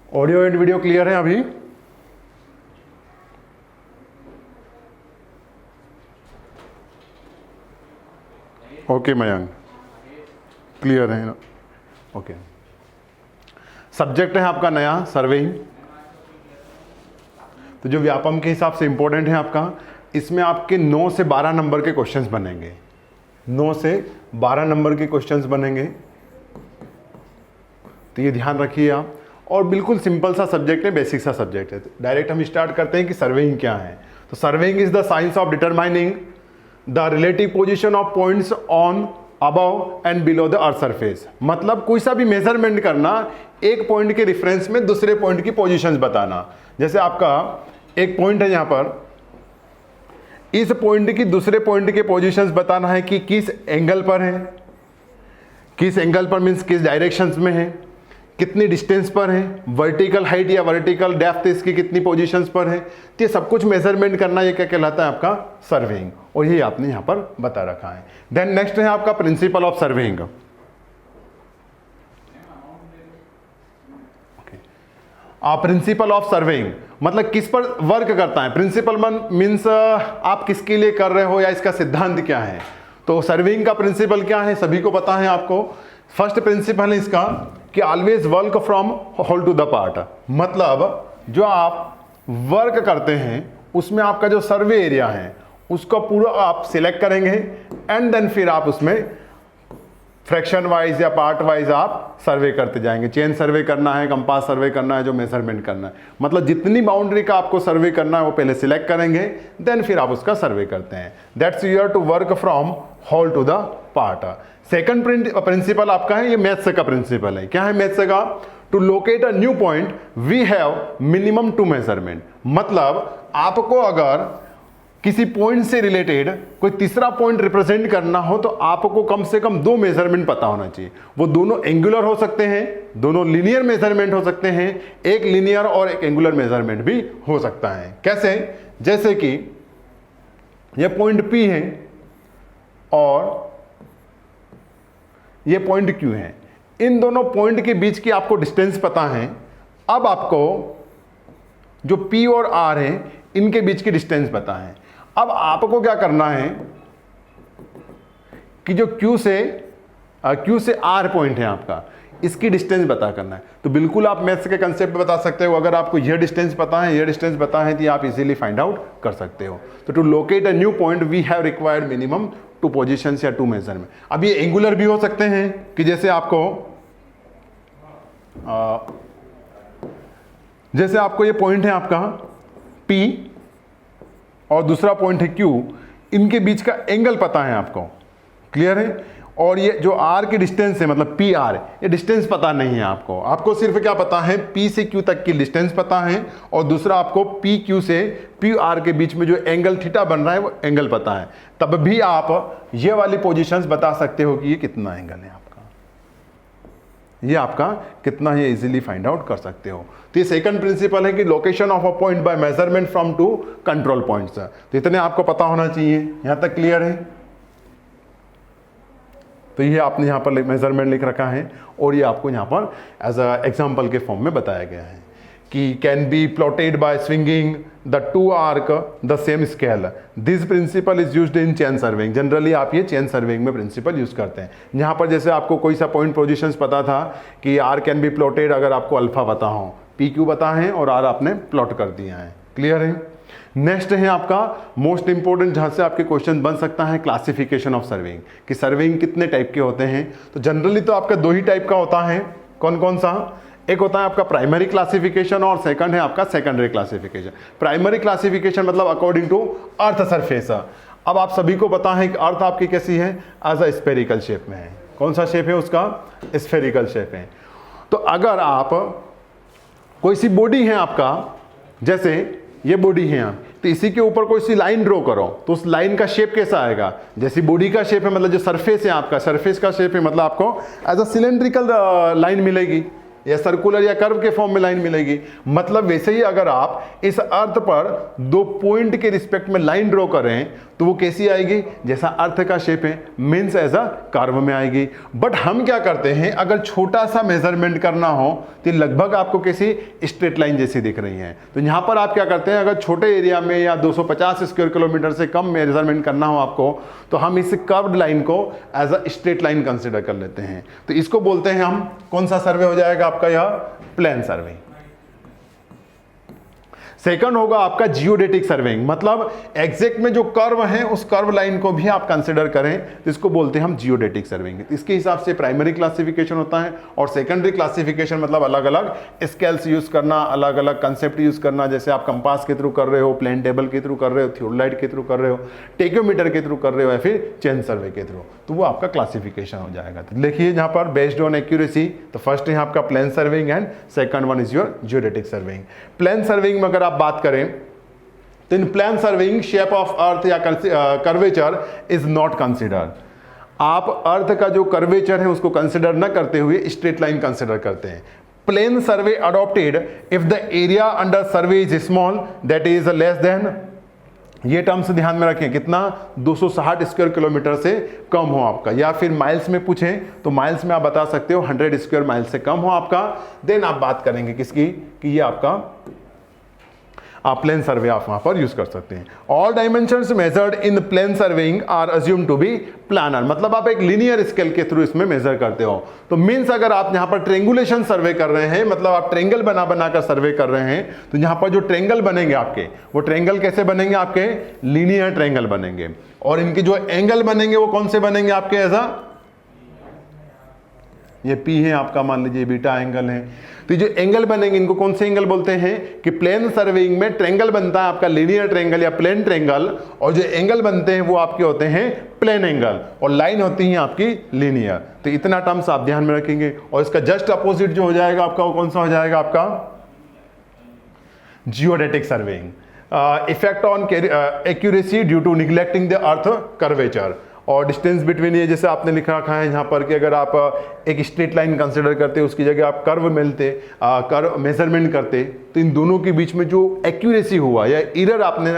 Audio and video clear है अभी? Okay Mayank, clear है ना? ओके। सब्जेक्ट है आपका नया सर्वेइंग, तो जो व्यापम के हिसाब से इंपॉर्टेंट है आपका, इसमें आपके 9 से 12 नंबर के क्वेश्चंस बनेंगे, 9 से 12 नंबर के क्वेश्चंस बनेंगे, तो ये ध्यान रखिए आप। और बिल्कुल सिंपल सा सब्जेक्ट है, बेसिक सा सब्जेक्ट है। डायरेक्ट हम स्टार्ट करते हैं कि सर्वेइंग क्या है। तो surveying is the science of determining the relative position of points on above and below the earth surface. मतलब कोई सा भी मेजरमेंट करना, एक पॉइंट के रिफरेंस में दूसरे पॉइंट की पोजीशंस बताना। जैसे आपका एक पॉइंट है यहाँ पर, इस पॉइंट की दूसरे पॉइंट के पोजीशंस बताना है कि किस एंगल पर है, किस एंगल पर मीन्स किस डायरेक्शंस में है, कितनी डिस्टेंस पर है, वर्टिकल हाइट या वर्टिकल डेप्थ इसकी कितनी पोजीशंस पर है। तो ये सब कुछ मेजरमेंट करना, ये क्या कहलाता है आपका सर्वेइंग, और ये आपने यहाँ पर बता रखा है। देन नेक्स्ट है आपका principle of surveying. Principle of surveying मतलब किस पर वर्क करता है। प्रिंसिपल मीन्स आप किसके लिए कर रहे हो या इसका सिद्धांत क्या है। तो सर्वेइंग का प्रिंसिपल क्या है सभी को पता है आपको। फर्स्ट प्रिंसिपल है इसका कि always work from whole to the part. मतलब जो आप वर्क करते हैं उसमें आपका जो सर्वे एरिया है उसको पूरा आप सिलेक्ट करेंगे एंड देन फिर आप उसमें फ्रैक्शन वाइज या पार्ट वाइज आप सर्वे करते जाएंगे। चेन सर्वे करना है, कंपास सर्वे करना है, जो मेजरमेंट करना है, मतलब जितनी बाउंड्री का आपको सर्वे करना है वो पहले सिलेक्ट करेंगे, देन फिर आप उसका सर्वे करते हैं। That's your to work from whole to the part. Second principle आपका है, ये मैथ्स का प्रिंसिपल है। क्या है मैथ्स का? To locate a new point we have minimum 2 measurement. मतलब आपको अगर किसी पॉइंट से रिलेटेड कोई तीसरा पॉइंट रिप्रेजेंट करना हो तो आपको कम से कम 2 मेजरमेंट पता होना चाहिए। वो दोनों एंगुलर हो सकते हैं, दोनों लीनियर मेजरमेंट हो सकते हैं, एक लीनियर और एक एंगुलर मेजरमेंट भी हो सकता है। कैसे? जैसे कि ये पॉइंट P है और ये पॉइंट Q है, इन दोनों पॉइंट के बीच की आपको डिस्टेंस पता है। अब आपको जो P और R है इनके बीच की डिस्टेंस पता है। अब आपको क्या करना है कि जो Q से R पॉइंट है आपका, इसकी डिस्टेंस पता करना है। तो बिल्कुल आप मैथ्स के कंसेप्ट बता सकते हो। अगर आपको यह डिस्टेंस पता है, यह डिस्टेंस पता है, तो आप इजीली फाइंड आउट कर सकते हो। तो to locate a new point we have required minimum 2 positions या 2 मेजरमेंट। अब ये एंगुलर भी हो सकते हैं कि जैसे आपको ये पॉइंट है आपका P और दूसरा पॉइंट है Q, इनके बीच का एंगल पता है आपको, क्लियर है। और ये जो R की डिस्टेंस है मतलब PR, ये डिस्टेंस पता नहीं है आपको। आपको सिर्फ क्या पता है, P से Q तक की डिस्टेंस पता है और दूसरा आपको PQ से PR के बीच में जो एंगल थीटा बन रहा है वो एंगल पता है। तब भी आप ये वाली पोजीशंस बता सकते हो कि ये कितना एंगल है आपका, ये आपका कितना है, इजीली फाइंड आउट कर सकते हो। तो ये सेकंड प्रिंसिपल है कि location of a point by measurement from 2 control points. तो इतने आपको पता होना चाहिए। यहां तक क्लियर है? तो ये आपने यहां पर मेजरमेंट लिख रखा है और ये आपको यहां पर एज अ एग्जांपल के फॉर्म में बताया गया है कि can be plotted by swinging the 2 arc the same scale. This principle is used in chain surveying. Generally आप ये चेन सर्वेइंग में प्रिंसिपल यूज करते हैं। यहाँ पर जैसे आपको कोई सा पॉइंट पोजीशंस पता था कि आर कैन बी प्लॉटेड, अगर आपको अल्फा पता हो, PQ पता है और आर आपने प्लॉट कर दिया है, क्लियर है। नेक्स्ट है आपका मोस्ट इंपोर्टेंट, जहां से आपके क्वेश्चन बन सकता है, क्लासिफिकेशन ऑफ सर्वेइंग, कि सर्वेइंग कितने टाइप के होते हैं। तो जनरली तो आपका 2 ही टाइप का होता है। कौन कौन सा? एक होता है आपका प्राइमरी क्लासिफिकेशन और सेकंड है आपका सेकेंडरी क्लासिफिकेशन। प्राइमरी क्लासिफिकेशन मतलब अकॉर्डिंग टू अर्थ सरफेस। अब आप सभी को पता है कि अर्थ आपकी कैसी है, एज अ स्फेरिकल शेप में है। कौन सा शेप है उसका? स्फेरिकल शेप है। तो अगर आप कोई सी बॉडी है आपका, जैसे ये बॉडी है आप, तो इसी के ऊपर कोई सी लाइन ड्रॉ करो तो उस लाइन का शेप कैसा आएगा? जैसी बॉडी का शेप है मतलब जो सरफेस है आपका, सरफेस का शेप है मतलब आपको एज अ सिलेंड्रिकल लाइन मिलेगी या सर्कुलर या कर्व के फॉर्म में लाइन मिलेगी। मतलब वैसे ही अगर आप इस अर्थ पर 2 पॉइंट के रिस्पेक्ट में लाइन ड्रॉ करें तो वो कैसी आएगी, जैसा अर्थ का शेप है, मीन्स एज अ कर्व में आएगी। बट हम क्या करते हैं, अगर छोटा सा मेजरमेंट करना हो तो लगभग आपको कैसी स्ट्रेट लाइन जैसी दिख रही है। तो यहाँ पर आप क्या करते हैं, अगर छोटे एरिया में या 250 स्क्वायर किलोमीटर से कम मेजरमेंट करना हो आपको, तो हम इस कर्व्ड लाइन को as a straight line consider कर लेते हैं। तो इसको बोलते हैं हम, कौन सा सर्वे हो जाएगा आपका, यह प्लेन सर्वे। सेकंड होगा आपका जियोडेटिक सर्वेइंग, मतलब एग्जैक्ट में जो कर्व है उस कर्व लाइन को भी आप कंसिडर करें, तो इसको बोलते हैं हम जियोडेटिक सर्वेइंग। इसके हिसाब से प्राइमरी क्लासिफिकेशन होता है और सेकेंडरी क्लासिफिकेशन मतलब अलग अलग स्केल्स यूज करना, अलग अलग कंसेप्ट यूज करना। जैसे आप कंपास के थ्रू कर रहे हो, प्लेन टेबल के थ्रू कर रहे हो, थियोडोलाइट के थ्रू कर रहे हो, टेक्योमीटर के थ्रू कर रहे हो, या फिर चेन सर्वे के थ्रू, तो वो आपका क्लासिफिकेशन हो जाएगा। तो देखिए यहाँ पर बेस्ड ऑन एक्यूरेसी, तो फर्स्ट है आपका plane surveying and second one is your geodetic surveying. Plane surveying में अगर आप बात करें तो in plane surveying shape of earth या कर्वेचर इज नॉट कंसिडर्ड। आप अर्थ का जो कर्वेचर है उसको कंसिडर न करते हुए स्ट्रेट लाइन कंसिडर करते हैं। Plane survey adopted if the area under survey is small, that is less than, ये टर्म्स ध्यान में रखें, कितना, 260 स्क्वायर किलोमीटर से कम हो आपका, या फिर माइल्स में पूछें तो माइल्स में आप बता सकते हो 100 स्क्वायर माइल से कम हो आपका। देन आप बात करेंगे किसकी, कि ये आपका आप प्लेन सर्वे आप वहां पर यूज कर सकते हैं। All dimensions measured in plane surveying are assume to be planar, मतलब आप एक लीनियर स्केल के थ्रू इसमें मेजर करते हो। तो मीन्स अगर आप यहां पर ट्रेंगुलेशन सर्वे कर रहे हैं, मतलब आप ट्रेंगल बना बनाकर सर्वे कर रहे हैं, तो यहां पर जो ट्रेंगल बनेंगे आपके, वो ट्रेंगल कैसे बनेंगे आपके, लीनियर ट्रेंगल बनेंगे। और इनके जो एंगल बनेंगे वो कौन से बनेंगे आपके, ऐसा ये P है आपका, मान लीजिए बीटा एंगल है, तो जो एंगल बनेंगे इनको कौन से एंगल बोलते हैं, कि प्लेन सर्वेइंग में ट्रेंगल बनता है आपका लीनियर ट्रेंगल या प्लेन ट्रेंगल, और जो एंगल बनते हैं वो आपके होते हैं प्लेन एंगल, और लाइन होती है आपकी लीनियर। तो इतना टर्म्स आप ध्यान में रखेंगे। और इसका जस्ट अपोजिट जो हो जाएगा आपका, वो कौन सा हो जाएगा आपका, geodetic surveying. Effect on accuracy due to neglecting the earth curvature, और डिस्टेंस बिटवीन, ये जैसे आपने लिखा रखा है यहाँ पर कि अगर आप एक स्ट्रेट लाइन कंसिडर करते उसकी जगह आप कर्व मिलते, कर्व मेजरमेंट करते, तो इन दोनों के बीच में जो एक्यूरेसी हुआ या एरर आपने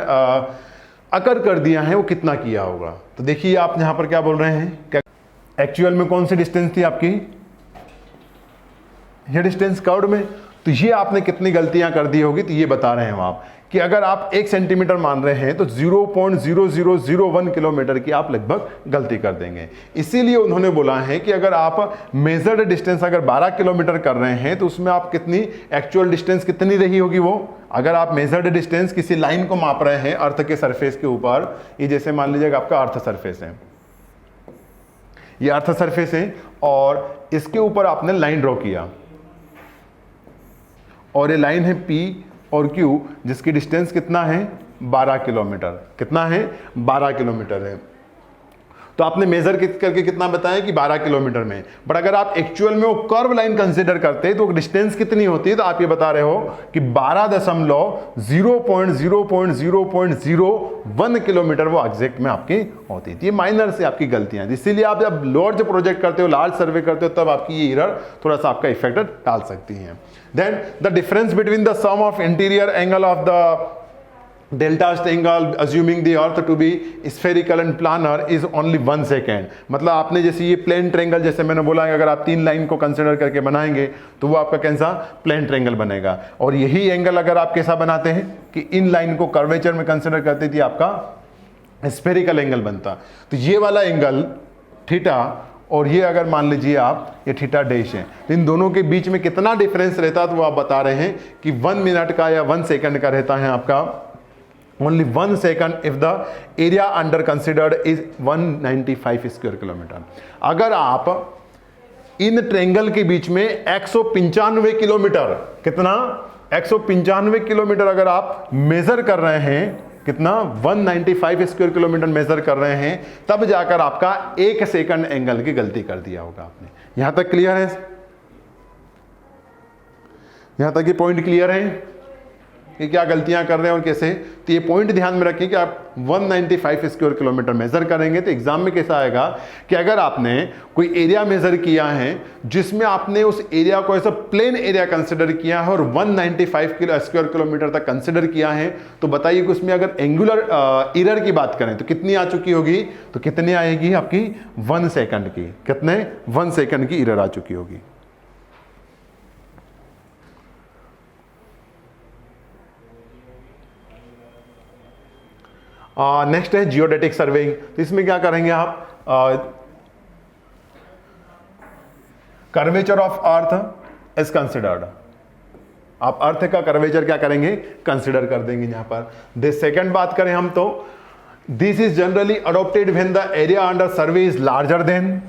अकर कर दिया है वो कितना किया होगा। तो देखिए आप यहाँ पर क्या बोल रहे हैं, एक्चुअल में कौन सी डिस्टेंस थी आपकी, ये डिस्टेंस कर्व में, तो ये आपने कितनी गलतियां कर दी होगी, तो ये बता रहे हैं आप कि अगर आप 1 सेंटीमीटर मान रहे हैं तो 0.0001 किलोमीटर की आप लगभग गलती कर देंगे। इसीलिए उन्होंने बोला है कि अगर आप मेजर्ड डिस्टेंस अगर 12 किलोमीटर कर रहे हैं तो उसमें आप कितनी एक्चुअल डिस्टेंस कितनी रही होगी वो, अगर आप मेजर्ड डिस्टेंस किसी लाइन को माप रहे हैं अर्थ के सरफेस के ऊपर, ये जैसे मान लीजिएगा आपका अर्थ सरफेस है, ये अर्थ सरफेस है और इसके ऊपर आपने लाइन ड्रॉ किया और ये लाइन है P और Q, जिसकी डिस्टेंस कितना है 12 किलोमीटर, कितना है 12 किलोमीटर है। तो आपने मेजर करके कितना बताया कि 12 किलोमीटर में, बट अगर आप एक्चुअल में वो कर्व लाइन कंसीडर करते तो डिस्टेंस कितनी होती है, तो आप ये बता रहे हो कि 12.0.0.0.01 किलोमीटर वो एग्जैक्ट में आपकी होती थी। ये माइनर से आपकी गलतियां हैं, इसीलिए आप जब लार्ज प्रोजेक्ट करते हो, लार्ज सर्वे करते हो, तब आपकी ये एरर थोड़ा सा आपका इफेक्ट डाल सकती है। Then the difference between the sum of interior angle of the delta angle assuming the earth to be spherical and planar is only 1 second। मतलब आपने जैसे ये प्लेन ट्रेंगल, जैसे मैंने बोला है, अगर आप 3 लाइन को कंसिडर करके बनाएंगे तो वो आपका कैसा प्लेन ट्रेंगल बनेगा। और यही एंगल अगर आप कैसा बनाते हैं कि इन लाइन को कर्वेचर में कंसिडर करते थी आपका स्फेरिकल एंगल बनता। तो ये वाला एंगल थीटा और ये अगर मान लीजिए आप ये थीटा डैश है, तो इन दोनों के बीच में कितना डिफरेंस रहता है, तो वो आप बता रहे हैं कि 1 मिनट का या 1 सेकंड का रहता है आपका, only 1 second if the area under considered is 195 square kilometre. अगर आप इन ट्रेंगल के बीच में 195 किलोमीटर, कितना 195 किलोमीटर अगर आप मेजर कर रहे हैं, कितना 195 स्क्वायर किलोमीटर मेजर कर रहे हैं, तब जाकर आपका 1 सेकंड एंगल की गलती कर दिया होगा आपने। यहां तक क्लियर है, यहां तक ये पॉइंट क्लियर है। कि क्या गलतियां कर रहे हैं और कैसे। तो ये पॉइंट ध्यान में रखें कि आप 195 स्क्वायर किलोमीटर मेजर करेंगे तो एग्जाम में कैसा आएगा कि अगर आपने कोई एरिया मेजर किया है जिसमें आपने उस एरिया को ऐसा प्लेन एरिया कंसिडर किया है और 195 स्क्वायर किलोमीटर तक कंसिडर किया है, तो बताइए कि उसमें अगर एंगुलर एरर की बात करें तो कितनी आ चुकी होगी, तो कितनी आएगी आपकी 1 सेकंड की, कितने 1 सेकंड की एरर आ चुकी होगी। नेक्स्ट है जियोडेटिक सर्वेइंग। तो इसमें क्या करेंगे आप, curvature of earth is considered, आप अर्थ का कर्वेचर क्या करेंगे, कंसिडर कर देंगे यहां पर। दिस सेकंड बात करें हम तो this is generally adopted when the area under survey is larger than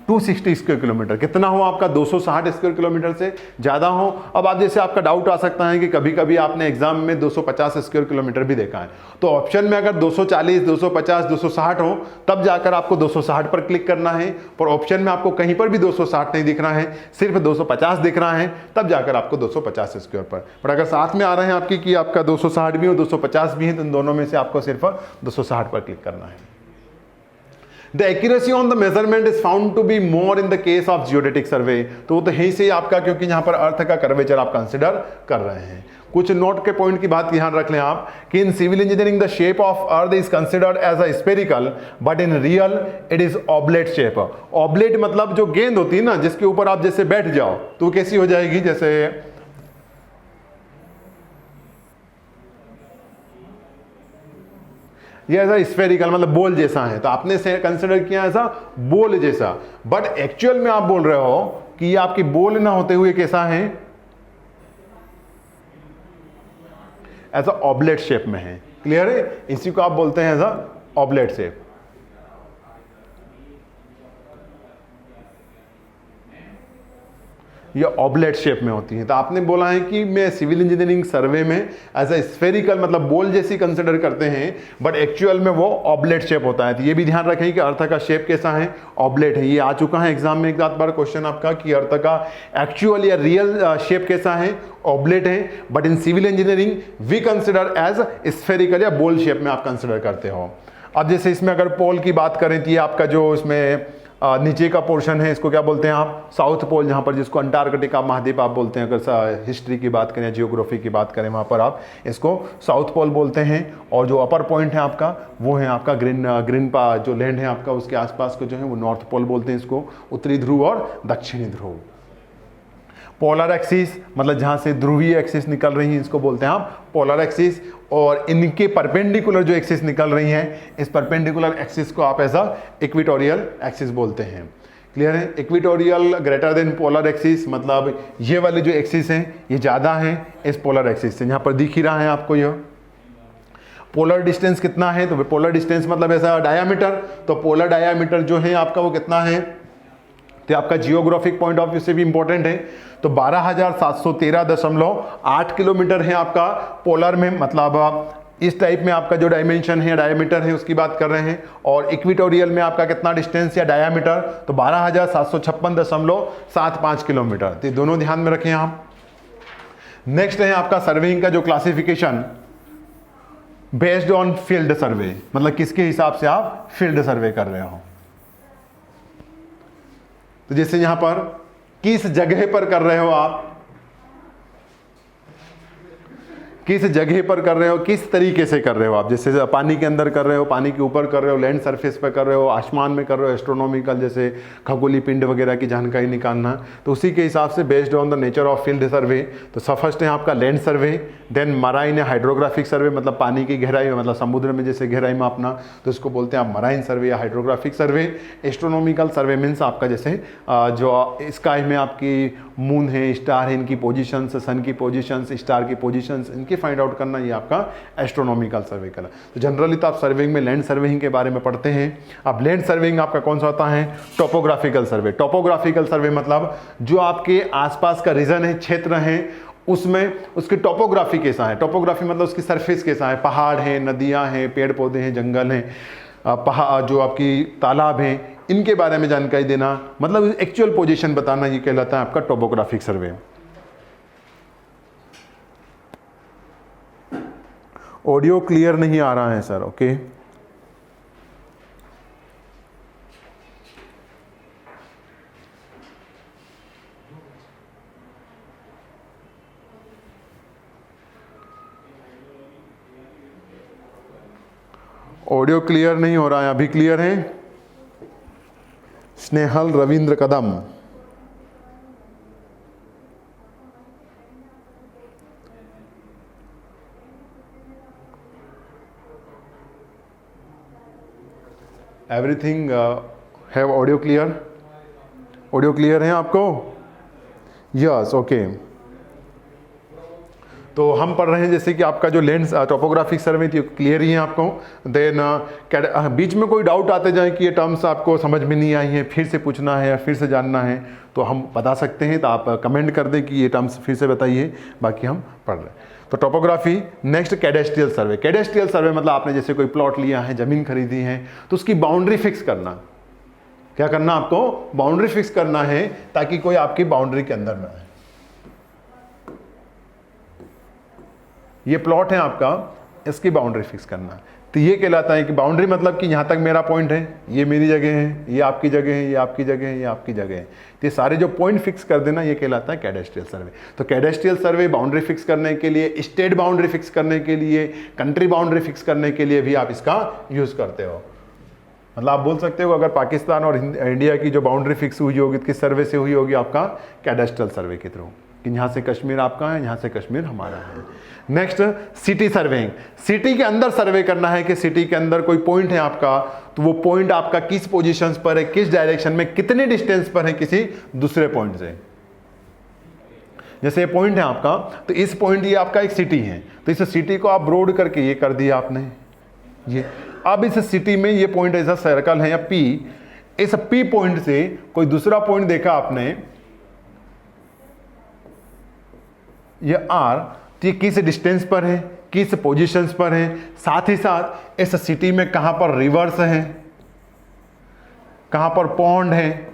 260 square kilometre, कितना हो आपका 260 स्क्वायर किलोमीटर से ज्यादा हो। अब आप जैसे आपका डाउट आ सकता है कि कभी कभी आपने एग्जाम में 250 स्क्वायर किलोमीटर भी देखा है, तो ऑप्शन में अगर 240, 250, 260 हो तब जाकर आपको 260 पर क्लिक करना है, पर ऑप्शन में आपको कहीं पर भी 260 नहीं दिख रहा है, सिर्फ 250 दिख रहा है, तब जाकर आपको 250 स्क्वायर पर अगर साथ में आ रहे हैं आपकी कि आपका 260 भी हो 250 भी है, तो इन दोनों में से आपको सिर्फ 260 पर क्लिक करना है। The accuracy on the measurement is found to be more in the case of geodetic survey, तो वो तो यहीं से आपका, क्योंकि यहाँ पर अर्थ का कर्वेचर आप कंसिडर कर रहे हैं। कुछ नोट के पॉइंट की बात ध्यान रख लें आप कि in civil engineering the shape of earth is considered as a spherical but in real it is oblate shape. Oblate मतलब जो गेंद होती है ना जिसके ऊपर आप जैसे बैठ जाओ तो वो कैसी हो जाएगी, जैसे ये ऐसा स्फेरिकल मतलब बॉल जैसा है, तो आपने से कंसिडर किया ऐसा बॉल जैसा, बट एक्चुअल में आप बोल रहे हो कि ये आपकी बॉल ना होते हुए कैसा है, ऐसा ऑब्लेट शेप में है। क्लियर है, इसी को आप बोलते हैं ऐसा ऑब्लेट शेप। ये ऑब्लेट शेप में होती है। तो आपने बोला है कि मैं सिविल इंजीनियरिंग सर्वे में एज ए स्फेरिकल मतलब बॉल जैसी कंसिडर करते हैं, बट एक्चुअल में वो ऑब्लेट शेप होता है। तो ये भी ध्यान रखें कि अर्थ का शेप कैसा है, ऑब्लेट है। ये आ चुका है एग्जाम में एक बार क्वेश्चन आपका कि अर्थ का एक्चुअल या रियल शेप कैसा है, ऑब्लेट है, but in civil engineering we consider as spherical या बॉल शेप में आप कंसिडर करते हो। अब जैसे इसमें अगर पोल की बात करें तो ये आपका जो इसमें नीचे का पोर्शन है इसको क्या बोलते हैं आप, साउथ पोल, जहाँ पर जिसको अंटार्कटिका महाद्वीप आप बोलते हैं। अगर हिस्ट्री की बात करें, जियोग्राफी की बात करें, वहाँ पर आप इसको साउथ पोल बोलते हैं। और जो अपर पॉइंट है आपका वो है आपका ग्रीन जो लैंड है आपका उसके आसपास को जो है वो नॉर्थ पोल बोलते हैं इसको, उत्तरी ध्रुव और दक्षिणी ध्रुव। पोलर एक्सिस मतलब जहाँ से ध्रुवीय एक्सिस निकल रही है इसको बोलते हैं आप पोलर एक्सिस, और इनके परपेंडिकुलर जो एक्सिस निकल रही हैं इस परपेंडिकुलर एक्सिस को आप ऐसा इक्वेटोरियल एक्सिस बोलते हैं। क्लियर है, equatorial greater than polar axis मतलब ये वाले जो एक्सिस हैं ये ज़्यादा हैं इस पोलर एक्सिस से। यहाँ पर दिख ही रहा है आपको यह पोलर डिस्टेंस कितना है, तो पोलर डिस्टेंस मतलब ऐसा डायामीटर, तो पोलर डायामीटर जो है आपका वो कितना है, तो आपका जियोग्राफिक पॉइंट ऑफ व्यू से भी इंपॉर्टेंट है। तो 12,713.8 किलोमीटर है आपका पोलर में, मतलब इस टाइप में आपका जो डायमेंशन है डायमीटर है उसकी बात कर रहे हैं। और इक्वेटोरियल में आपका कितना डिस्टेंस या डायमीटर, तो 12,756.75 किलोमीटर। तो दोनों ध्यान में रखें आप। नेक्स्ट है आपका सर्वेइंग का जो classification based on field survey, मतलब किसके हिसाब से आप फील्ड सर्वे कर रहे हो। तो जैसे यहां पर किस जगह पर कर रहे हो आप, किस जगह पर कर रहे हो, किस तरीके से कर रहे हो आप, जैसे पानी के अंदर कर रहे हो, पानी के ऊपर कर रहे हो, लैंड सरफेस पर कर रहे हो, आसमान में कर रहे हो, एस्ट्रोनॉमिकल जैसे खगोलीय पिंड वगैरह की जानकारी निकालना, तो उसी के हिसाब से based on the nature of field survey. तो फर्स्ट है आपका लैंड सर्वे, देन मराइन या हाइड्रोग्राफिक सर्वे मतलब पानी की गहराई में, मतलब समुद्र में जैसे गहराई में अपना, तो इसको बोलते हैं आप मराइन सर्वे या हाइड्रोग्राफिक सर्वे। एस्ट्रोनॉमिकल सर्वे मीन्स आपका जैसे जो स्काई में आपकी मून है, स्टार है, इनकी पोजीशंस, सन की पोजीशंस, स्टार की पोजीशंस, इनकी फाइंड आउट करना, ये आपका एस्ट्रोनॉमिकल सर्वे का। तो जनरली तो आप सर्वेइंग में लैंड सर्वेइंग के बारे में पढ़ते हैं। अब लैंड सर्वेइंग आपका कौन सा होता है, टोपोग्राफिकल सर्वे। टोपोग्राफिकल सर्वे मतलब जो आपके आसपास का रीजन है, क्षेत्र है, उसमें उसकी टोपोग्राफी कैसा है। टोपोग्राफी मतलब उसकी सरफेस कैसा है, पहाड़ हैं, नदियां हैं, पेड़ पौधे हैं, जंगल हैं, जो आपकी तालाब हैं, इनके बारे में जानकारी देना, मतलब एक्चुअल पोजीशन बताना, ये कहलाता है आपका टोपोग्राफिक सर्वे। ऑडियो क्लियर नहीं आ रहा है सर। ओके, ऑडियो क्लियर नहीं हो रहा है। अभी क्लियर है? Snehal Ravindra Kadam, everything have audio clear? Audio clear है आपको? Yes, okay. तो हम पढ़ रहे हैं जैसे कि आपका जो लैंड टोपोग्राफिक सर्वे थी क्लियर ही है आपको। देन बीच में कोई डाउट आते जाए कि ये टर्म्स आपको समझ में नहीं आई है, फिर से पूछना है या फिर से जानना है, तो हम बता सकते हैं। तो आप कमेंट कर दें कि ये टर्म्स फिर से बताइए, बाकी हम पढ़ रहे हैं। तो टोपोग्राफी। नेक्स्ट कैडेस्ट्रियल सर्वे। कैडेस्ट्रियल सर्वे मतलब आपने जैसे कोई प्लॉट लिया है, ज़मीन खरीदी है, तो उसकी बाउंड्री फिक्स करना। क्या करना आपको? बाउंड्री फिक्स करना है, ताकि कोई आपकी बाउंड्री के अंदर ना आए। ये प्लॉट है आपका, इसकी बाउंड्री फिक्स करना। तो ये कहलाता है कि बाउंड्री मतलब कि यहाँ तक मेरा पॉइंट है, ये मेरी जगह है, ये आपकी जगह है, ये आपकी जगह है, ये आपकी जगह है। तो ये सारे जो पॉइंट फिक्स कर देना, ये कहलाता है कैडेस्ट्रियल सर्वे। तो कैडेस्ट्रियल सर्वे बाउंड्री फिक्स करने के लिए, स्टेट बाउंड्री फिक्स करने के लिए, कंट्री बाउंड्री फिक्स करने के लिए भी आप इसका यूज़ करते हो। मतलब आप बोल सकते हो अगर पाकिस्तान और इंडिया की जो बाउंड्री फिक्स हुई होगी, किस सर्वे से हुई होगी? आपका कैडेस्ट्रियल सर्वे के थ्रू, कि यहाँ से कश्मीर आपका है, यहाँ से कश्मीर हमारा है। Next city surveying. सिटी के अंदर सर्वे करना है कि सिटी के अंदर कोई पॉइंट है आपका, तो वो पॉइंट आपका किस पोजीशंस पर है, किस डायरेक्शन में, कितने डिस्टेंस पर है किसी दूसरे पॉइंट से। जैसे ये पॉइंट है आपका, तो इस पॉइंट ये आपका एक सिटी है, तो इस सिटी को आप ब्रॉड करके ये कर दिया आपने ये। अब इस सिटी में ये पॉइंट ऐसा सर्कल है या पी, इस पी पॉइंट से कोई दूसरा पॉइंट देखा आपने, ये आर, तो ये किस डिस्टेंस पर है, किस पोजीशंस पर है, साथ ही साथ इस सिटी में कहां पर रिवर्स है, कहां पर पॉन्ड है,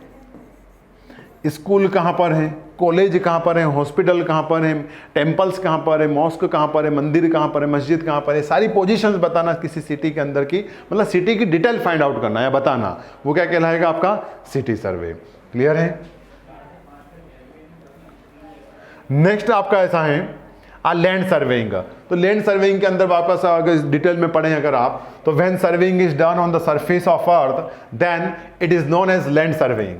स्कूल कहां पर है, कॉलेज कहां पर है, हॉस्पिटल कहां पर है, टेंपल्स कहां पर है, मॉस्क कहां पर है, मंदिर कहां पर है, मस्जिद कहां पर है, सारी पोजीशंस बताना किसी सिटी के अंदर की, मतलब सिटी की डिटेल फाइंड आउट करना या बताना, वो क्या कहलाएगा? आपका सिटी सर्वे। क्लियर है? नेक्स्ट आपका ऐसा है लैंड सर्वेइंग। तो लैंड सर्वेइंग के अंदर वापस अगर डिटेल में पढ़ें अगर आप, तो when surveying is done on the surface of earth then it is known as land surveying.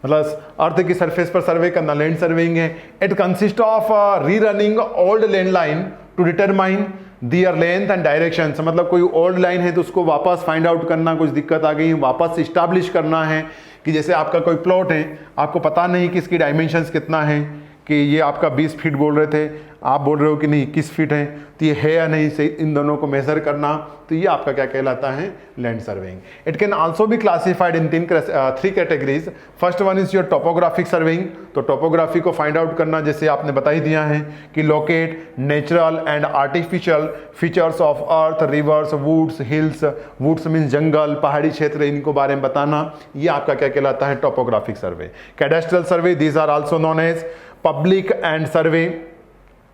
मतलब अर्थ की सरफेस पर सर्वे करना लैंड सर्वेइंग है। It consist of rerunning old land line to determine their length and direction. मतलब कोई old line है तो उसको वापस फाइंड आउट करना, कुछ दिक्कत आ गई वापस इस्टाब्लिश करना है। कि जैसे आपका कोई प्लॉट है, आपको पता नहीं कि इसकी डायमेंशंस कितना है, कि ये आपका 20 फीट बोल रहे थे, आप बोल रहे हो कि नहीं 21 फीट है, तो ये है या नहीं, सही इन दोनों को मेजर करना, तो ये आपका क्या कहलाता है? Land surveying. It can also be classified in 3 categories. First one is your topographic surveying. तो टोपोग्राफी को फाइंड आउट करना, जैसे आपने बता ही दिया है कि locate natural and artificial features of earth, rivers, woods, hills. Woods means जंगल, पहाड़ी क्षेत्र, इनको बारे में बताना, ये आपका क्या कहलाता है? Topographic survey. Cadastral survey, these are also known as public and survey.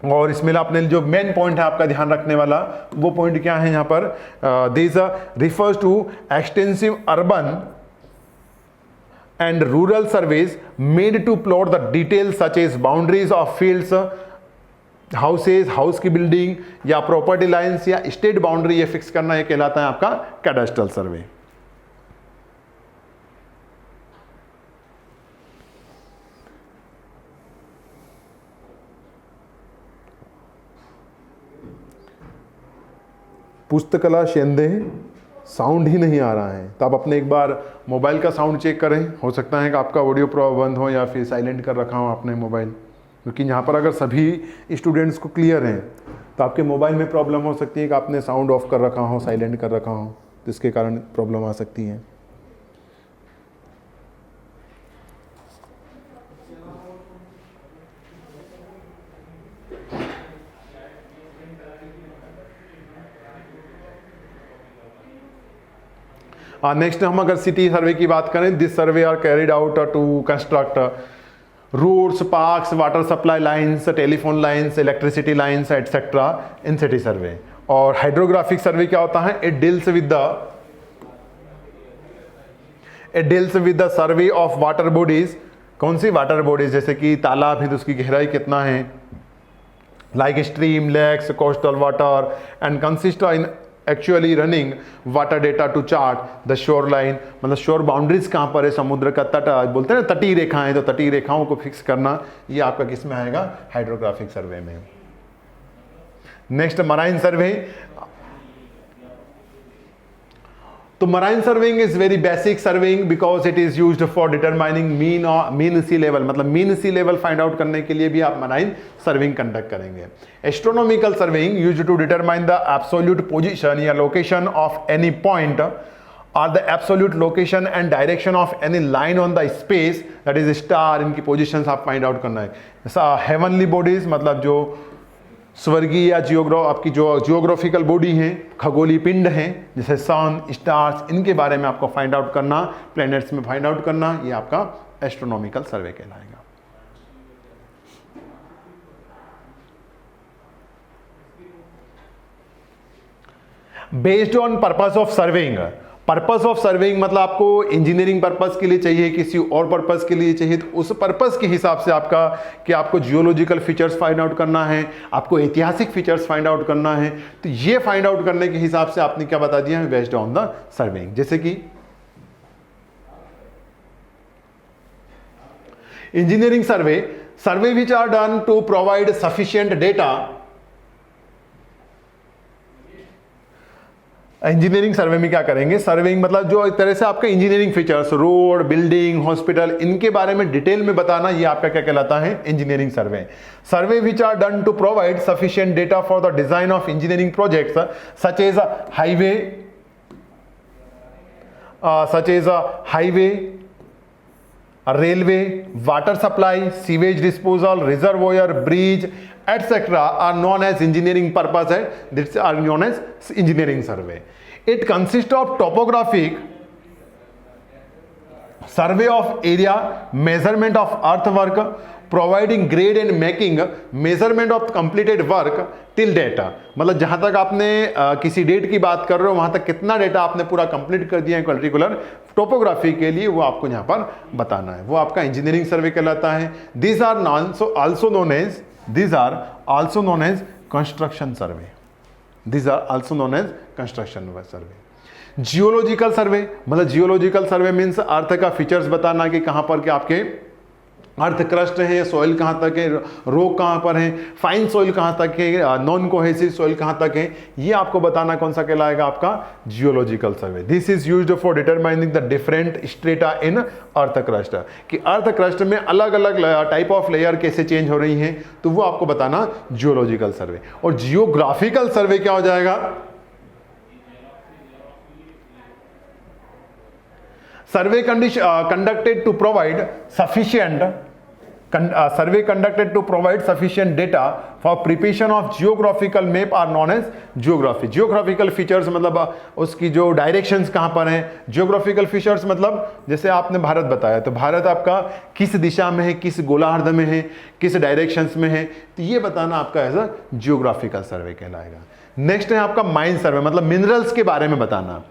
और इसमें आपने जो मेन पॉइंट है आपका ध्यान रखने वाला, वो पॉइंट क्या है यहाँ पर? This refers to extensive urban and rural surveys made to plot the detail such as boundaries of fields, houses, house की बिल्डिंग या प्रॉपर्टी लाइन्स या स्टेट बाउंड्री, ये फिक्स करना, ये कहलाता है आपका कैडेस्ट्रियल सर्वे। पुस्तकला शेंदे, साउंड ही नहीं आ रहा है, तो आप अपने एक बार मोबाइल का साउंड चेक करें। हो सकता है कि आपका ऑडियो बंद हो या फिर साइलेंट कर रखा हो आपने मोबाइल, क्योंकि यहाँ पर अगर सभी स्टूडेंट्स को क्लियर हैं तो आपके मोबाइल में प्रॉब्लम हो सकती है कि आपने साउंड ऑफ कर रखा हो, साइलेंट कर रखा हो, तो इसके कारण प्रॉब्लम आ सकती है। नेक्स्ट हम अगर सिटी सर्वे की बात करें, this survey are carried out to construct routes, parks, water supply lines, telephone lines, electricity lines etcetera in city survey. और हाइड्रोग्राफिक सर्वे क्या होता है? It deals with the survey of water bodies. कौन सी water bodies? जैसे कि तालाब है तो उसकी गहराई कितना है, like stream, lakes, coastal water, and consist in actually running water data to chart the shore line, मतलब शोर बाउंड्रीज कहाँ पर है, समुद्र का तट बोलते हैं ना, तटीय रेखाएं, तो तटीय रेखाओं को फिक्स करना, ये आपका किस में आएगा? हाइड्रोग्राफिक सर्वे में। Next marine survey. तो marine surveying is very basic surveying because it is used for determining mean sea level, मतलब mean sea level find out करने के लिए भी आप मराइन सर्वेइंग कंडक्ट करेंगे। Astronomical surveying used to determine the absolute position या location of any point और the absolute location and direction of any line on the space, that is star, इनकी position आप फाइंड आउट करना है। Heavenly bodies, मतलब जो स्वर्गीय या आपकी जो जियोग्राफिकल बॉडी हैं, खगोलीय पिंड हैं, जैसे सन, स्टार्स, इनके बारे में आपको फाइंड आउट करना, प्लैनेट्स में फाइंड आउट करना, ये आपका एस्ट्रोनॉमिकल सर्वे कहलाएगा। Based on purpose of surveying. Purpose of surveying मतलब आपको इंजीनियरिंग पर्पस के लिए चाहिए, किसी और पर्पस के लिए चाहिए, तो उस पर्पस के हिसाब से आपका कि आपको जियोलॉजिकल फीचर्स फाइंड आउट करना है, आपको ऐतिहासिक फीचर्स फाइंड आउट करना है, तो ये फाइंड आउट करने के हिसाब से आपने क्या बता दिया है? Based on the surveying. जैसे कि engineering survey which are done to provide sufficient data. Engineering survey में क्या करेंगे? सर्वेइंग मतलब जो एक तरह से आपका engineering features, road, building, hospital, इनके बारे में डिटेल में बताना, ये आपका क्या कहलाता है? Engineering survey. Survey which are done to provide sufficient data for the design of engineering projects such as highway, railway, water supply, sewage disposal, reservoir, bridge, etc. are known as engineering purpose, that are known as engineering survey. It consists of topographic survey of area, measurement of earthwork, providing grade and making measurement of completed work till data। मतलब जहां तक आपने किसी date की बात कर रहे हो, वहां तक कितना डेटा आपने पूरा कंप्लीट कर दिया है पर्टिकुलर टोपोग्राफी के लिए, वो आपको यहां पर बताना है, वो आपका इंजीनियरिंग सर्वे कहलाता है। These are also known as construction survey। These are also known as construction survey। Geological survey मतलब जियोलॉजिकल सर्वे मीन्स अर्थ का फीचर्स बताना कि कहां पर के आपके अर्थ क्रस्ट है, सॉइल कहां तक है, रॉक कहां पर है, फाइन सॉइल कहां तक है, नॉन कोहेसिव सॉइल कहां तक है, ये आपको बताना कौन सा कहलाएगा? आपका geological survey. This is used for determining the different strata in earth crust, कि अर्थ क्रस्ट में अलग अलग टाइप ऑफ लेयर कैसे चेंज हो रही हैं, तो वो आपको बताना जियोलॉजिकल सर्वे। और जियोग्राफिकल सर्वे क्या हो जाएगा? Survey conducted to provide sufficient data for preparation of geographical map are known as geography। Geographical features मतलब उसकी जो डायरेक्शंस कहाँ पर हैं, geographical features मतलब जैसे आपने भारत बताया, तो भारत आपका किस दिशा में है, किस गोलार्ध में है, किस डायरेक्शंस में है, तो ये बताना आपका एज अ जियोग्राफिकल सर्वे कहलाएगा। नेक्स्ट है आपका माइन सर्वे, मतलब मिनरल्स के बारे में बताना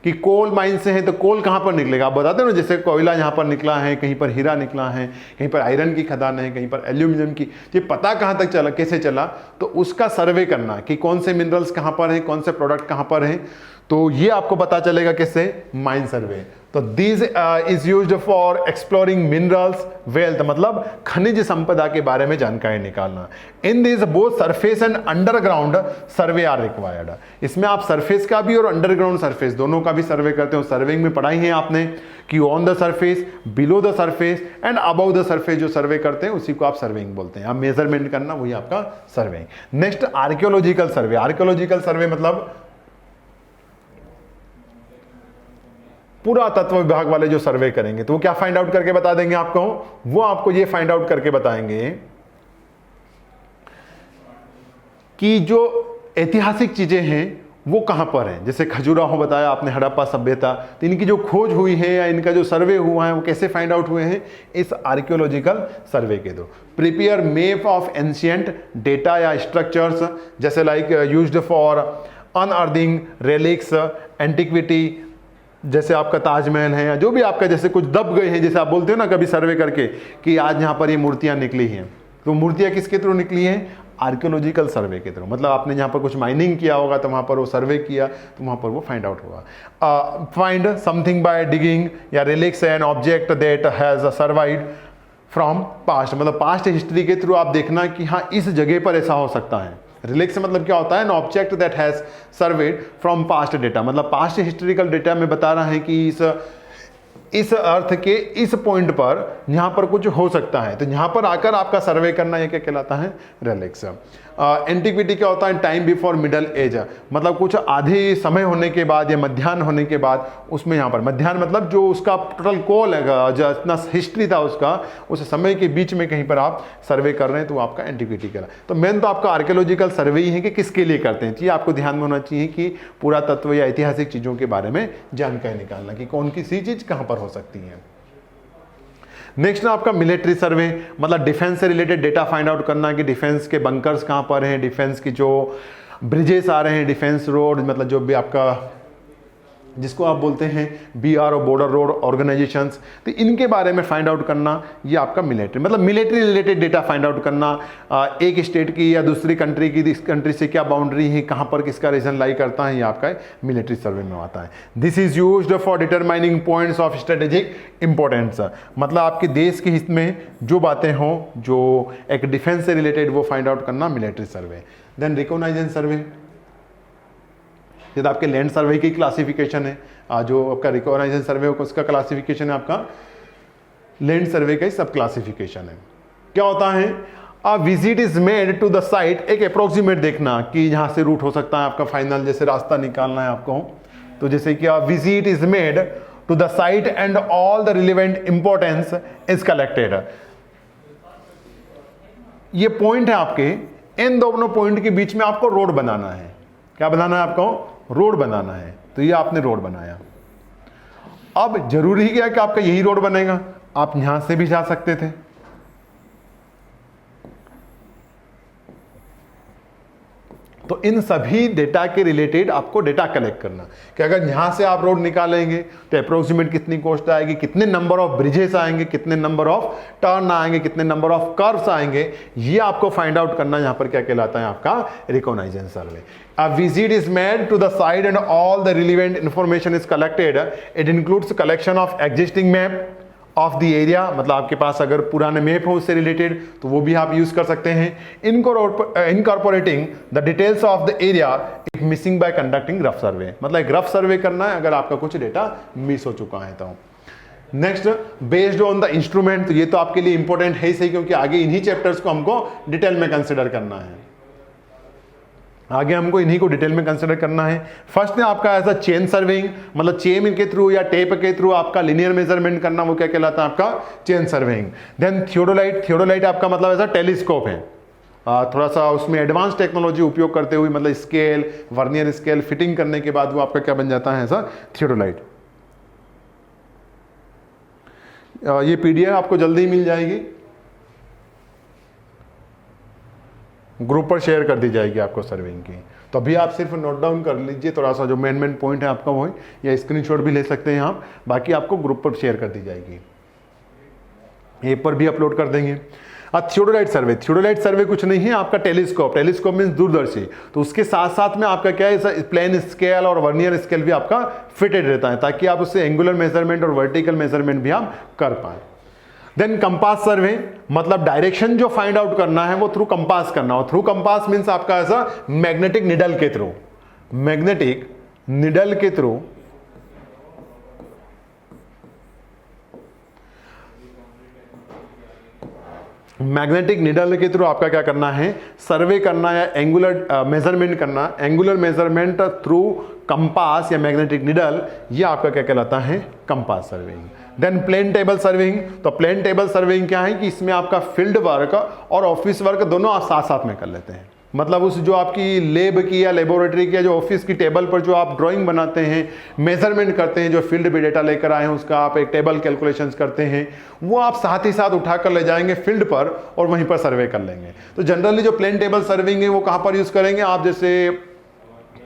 कि कोल माइन से है तो कोल कहाँ पर निकलेगा। आप बताते हो ना, जैसे कोयला यहाँ पर निकला है, कहीं पर हीरा निकला है, कहीं पर आयरन की खदान है, कहीं पर एल्यूमिनियम की, ये पता कहाँ तक चला, कैसे चला, तो उसका सर्वे करना कि कौन से मिनरल्स कहाँ पर हैं, कौन से प्रोडक्ट कहाँ पर हैं, तो ये आपको पता चलेगा किससे? Mine survey. तो this is used for exploring minerals wealth, मतलब खनिज संपदा के बारे में जानकारी निकालना। In this both surface and underground survey are required. इसमें आप सरफेस का भी और अंडरग्राउंड सरफेस दोनों का भी सर्वे करते हो। सर्वेइंग में पढ़ाई है आपने कि on the surface, below the surface and above the surface जो सर्वे करते हैं उसी को आप सर्वेइंग बोलते हैं। आप मेजरमेंट करना, वही आपका सर्वेइंग। नेक्स्ट आर्कियोलॉजिकल सर्वे। आर्कियोलॉजिकल सर्वे मतलब पुरातत्व विभाग वाले जो सर्वे करेंगे, तो वो क्या फाइंड आउट करके बता देंगे आपको? वो आपको ये फाइंड आउट करके बताएंगे कि जो ऐतिहासिक चीजें हैं वो कहाँ पर है। जैसे खजुराहो बताया आपने, हड़प्पा सभ्यता, तो इनकी जो खोज हुई है या इनका जो सर्वे हुआ है वो कैसे फाइंड आउट हुए हैं, इस आर्कियोलॉजिकल सर्वे के through. Prepare map of ancient data या स्ट्रक्चर्स, जैसे like used for unearthing relics antiquity, जैसे आपका ताजमहल है या जो भी आपका जैसे कुछ दब गए हैं, जैसे आप बोलते हो ना कभी सर्वे करके कि आज यहाँ पर ये मूर्तियाँ निकली हैं, तो मूर्तियाँ किसके थ्रू निकली हैं, आर्कियोलॉजिकल सर्वे के थ्रू। मतलब आपने जहाँ पर कुछ माइनिंग किया होगा तो वहाँ पर वो सर्वे किया तो वहाँ पर वो फाइंड आउट होगा। फाइंड समथिंग बाय डिगिंग या relics an object that has survived from past, मतलब पास्ट हिस्ट्री के थ्रू आप देखना कि हाँ इस जगह पर ऐसा हो सकता है। रिलिक्स मतलब क्या होता है, an object that has served from past data, मतलब पास्ट हिस्टोरिकल डेटा में बता रहा है कि इस अर्थ के इस पॉइंट पर यहाँ पर कुछ हो सकता है, तो यहाँ पर आकर आपका सर्वे करना ये क्या कहलाता है, रिलिक्स। एंटिक्विटी क्या होता है, टाइम बिफोर मिडल एज, मतलब कुछ आधी समय होने के बाद या मध्याह्न होने के बाद, उसमें यहाँ पर मध्याह्न मतलब जो उसका टोटल कॉल है, जो इतना हिस्ट्री था उसका, उस समय के बीच में कहीं पर आप सर्वे कर रहे हैं तो वो आपका एंटिक्विटी कहला। तो मेन तो आपका आर्कियोलॉजिकल सर्वे ही है कि किसके लिए करते हैं, ये आपको ध्यान में होना चाहिए कि पुरातत्व या ऐतिहासिक चीज़ों के बारे में जानकारी निकालना कि कौन सी चीज़ कहाँ पर हो सकती है। नेक्स्ट ना आपका मिलिट्री सर्वे, मतलब डिफेंस से रिलेटेड डेटा फाइंड आउट करना कि डिफेंस के बंकर्स कहाँ पर हैं, डिफेंस की जो ब्रिजेस आ रहे हैं, डिफेंस रोड, मतलब जो भी आपका जिसको आप बोलते हैं BRO बॉर्डर रोड ऑर्गेनाइजेशंस, तो इनके बारे में फाइंड आउट करना, ये आपका मिलिट्री, मतलब military related data find out करना, एक स्टेट की या दूसरी कंट्री की, इस कंट्री से क्या बाउंड्री है, कहाँ पर किसका रीजन लाई करता है, ये आपका मिलिट्री सर्वे में आता है। This is used for determining points of strategic importance, मतलब आपके देश के हित में जो बातें हों, जो एक डिफेंस से रिलेटेड, वो फाइंड आउट करना मिलिट्री सर्वे। देन रिकॉग्नाइजेशन सर्वे, जैसे आपके लैंड सर्वे की क्लासिफिकेशन है, जो आपका रिकॉग्नाइजेशन सर्वे होगा उसका क्लासिफिकेशन है, आपका लैंड सर्वे का सब क्लासिफिकेशन है। क्या होता है, a visit is made to the site, एक अप्रोक्सीमेट देखना कि यहाँ से रूट हो सकता है आपका फाइनल, जैसे रास्ता निकालना है आपको, तो जैसे कि visit is made to the site and all the relevant importance is collected. ये पॉइंट है आपके, इन दोनों पॉइंट के बीच में आपको रोड बनाना है। क्या बनाना है आपको, रोड बनाना है, तो ये आपने रोड बनाया। अब जरूरी क्या है कि आपका यही रोड बनेगा, आप यहां से भी जा सकते थे, तो इन सभी डेटा के रिलेटेड आपको डेटा कलेक्ट करना कि अगर यहां से आप रोड निकालेंगे तो अप्रोक्सीमेट कितनी कॉस्ट आएगी, कितने नंबर ऑफ ब्रिजेस आएंगे, कितने नंबर ऑफ टर्न आएंगे, कितने नंबर ऑफ कर्व्स आएंगे, ये आपको फाइंड आउट करना। यहां पर क्या कहलाता है आपका recognisation survey. A visit is made to the site and all the relevant information is collected. It includes collection of existing map of the area, मतलब आपके पास अगर पुराने मैप हो उससे रिलेटेड तो वो भी आप यूज कर सकते हैं। Incorporating the details of the area if missing by conducting rough survey, मतलब एक रफ सर्वे करना है अगर आपका कुछ डेटा मिस हो चुका है तो। Next, based on the instrument, तो ये तो आपके लिए इंपॉर्टेंट है ही सही, क्योंकि आगे इन्हीं चैप्टर्स को हमको डिटेल में कंसिडर करना है, आगे हमको इन्हीं को डिटेल में कंसिडर करना है। फर्स्ट है आपका ऐसा चेन सर्वेइंग, मतलब चेन के थ्रू या टेप के थ्रू आपका लिनियर मेजरमेंट करना, वो क्या कहलाता है आपका चेन सर्वेइंग। देन थियोडोलाइट आपका मतलब ऐसा टेलीस्कोप है, थोड़ा सा उसमें एडवांस टेक्नोलॉजी उपयोग करते हुए, मतलब स्केल, वर्नियर स्केल फिटिंग करने के बाद वो आपका क्या बन जाता है ऐसा थियोडोलाइट। ये PDF आपको जल्दी ही मिल जाएगी, ग्रुप पर शेयर कर दी जाएगी आपको सर्विंग की, तो अभी आप सिर्फ नोट डाउन कर लीजिए थोड़ा सा जो मेन पॉइंट है आपका वो, या स्क्रीनशॉट भी ले सकते हैं आप, बाकी आपको ग्रुप पर शेयर कर दी जाएगी, ऐप पर भी अपलोड कर देंगे। थियोडोलाइट सर्वे कुछ नहीं है आपका टेलीस्कोप मीन्स दूरदर्शी, तो उसके साथ साथ में आपका क्या है प्लेन स्केल और वर्नियर स्केल भी आपका फिटेड रहता है, ताकि आप उससे एंगुलर मेजरमेंट और वर्टिकल मेजरमेंट भी आप कर पाए। देन कंपास सर्वे, मतलब डायरेक्शन जो फाइंड आउट करना है वो थ्रू कंपास करना हो। थ्रू कंपास मीन्स आपका ऐसा मैग्नेटिक निडल के थ्रू, मैग्नेटिक निडल के थ्रू आपका क्या करना है, सर्वे करना या एंगुलर मेजरमेंट करना। एंगुलर मेजरमेंट थ्रू कंपास या मैग्नेटिक निडल, ये आपका क्या कहलाता है compass surveying. Then plane table surveying, तो प्लेन टेबल सर्वेइंग क्या है कि इसमें आपका फील्ड वर्क और ऑफिस वर्क दोनों आप साथ साथ में कर लेते हैं, मतलब उस जो आपकी लैब की या लेबोरेटरी की या जो ऑफिस की टेबल पर जो आप ड्राइंग बनाते हैं, मेजरमेंट करते हैं, जो फील्ड भी डेटा लेकर आए हैं उसका आप एक टेबल कैलकुलेशंस करते हैं, वो आप साथ ही साथ उठाकर ले जाएंगे फील्ड पर और वहीं पर सर्वे कर लेंगे। तो जनरली जो प्लेन टेबल सर्विंग है वो कहाँ पर यूज़ करेंगे आप, जैसे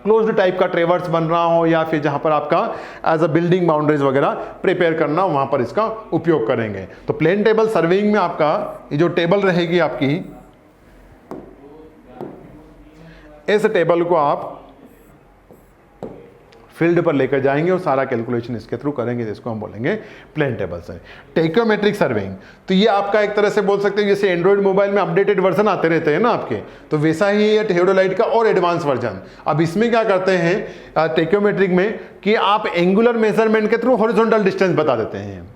क्लोज्ड टाइप का ट्रेवर्स बन रहा हो या फिर जहां पर आपका एज अ बिल्डिंग बाउंड्रीज वगैरह प्रिपेयर करना हो, वहां पर इसका उपयोग करेंगे। तो प्लेन टेबल सर्विंग में आपका ये जो टेबल रहेगी आपकी, इस टेबल को आप फील्ड पर लेकर जाएंगे और सारा कैलकुलेशन इसके थ्रू करेंगे, जिसको हम बोलेंगे प्लेन टेबल सर्विंग। टेक्योमेट्रिक सर्विंग, तो ये आपका एक तरह से बोल सकते हैं जैसे एंड्रॉइड मोबाइल में अपडेटेड वर्जन आते रहते हैं ना आपके, तो वैसा ही ये थियोडोलाइट का और एडवांस वर्जन। अब इसमें क्या करते हैं टेक्योमेट्रिक में कि आप एंगुलर मेजरमेंट के थ्रू हॉरिजॉन्टल डिस्टेंस बता देते हैं,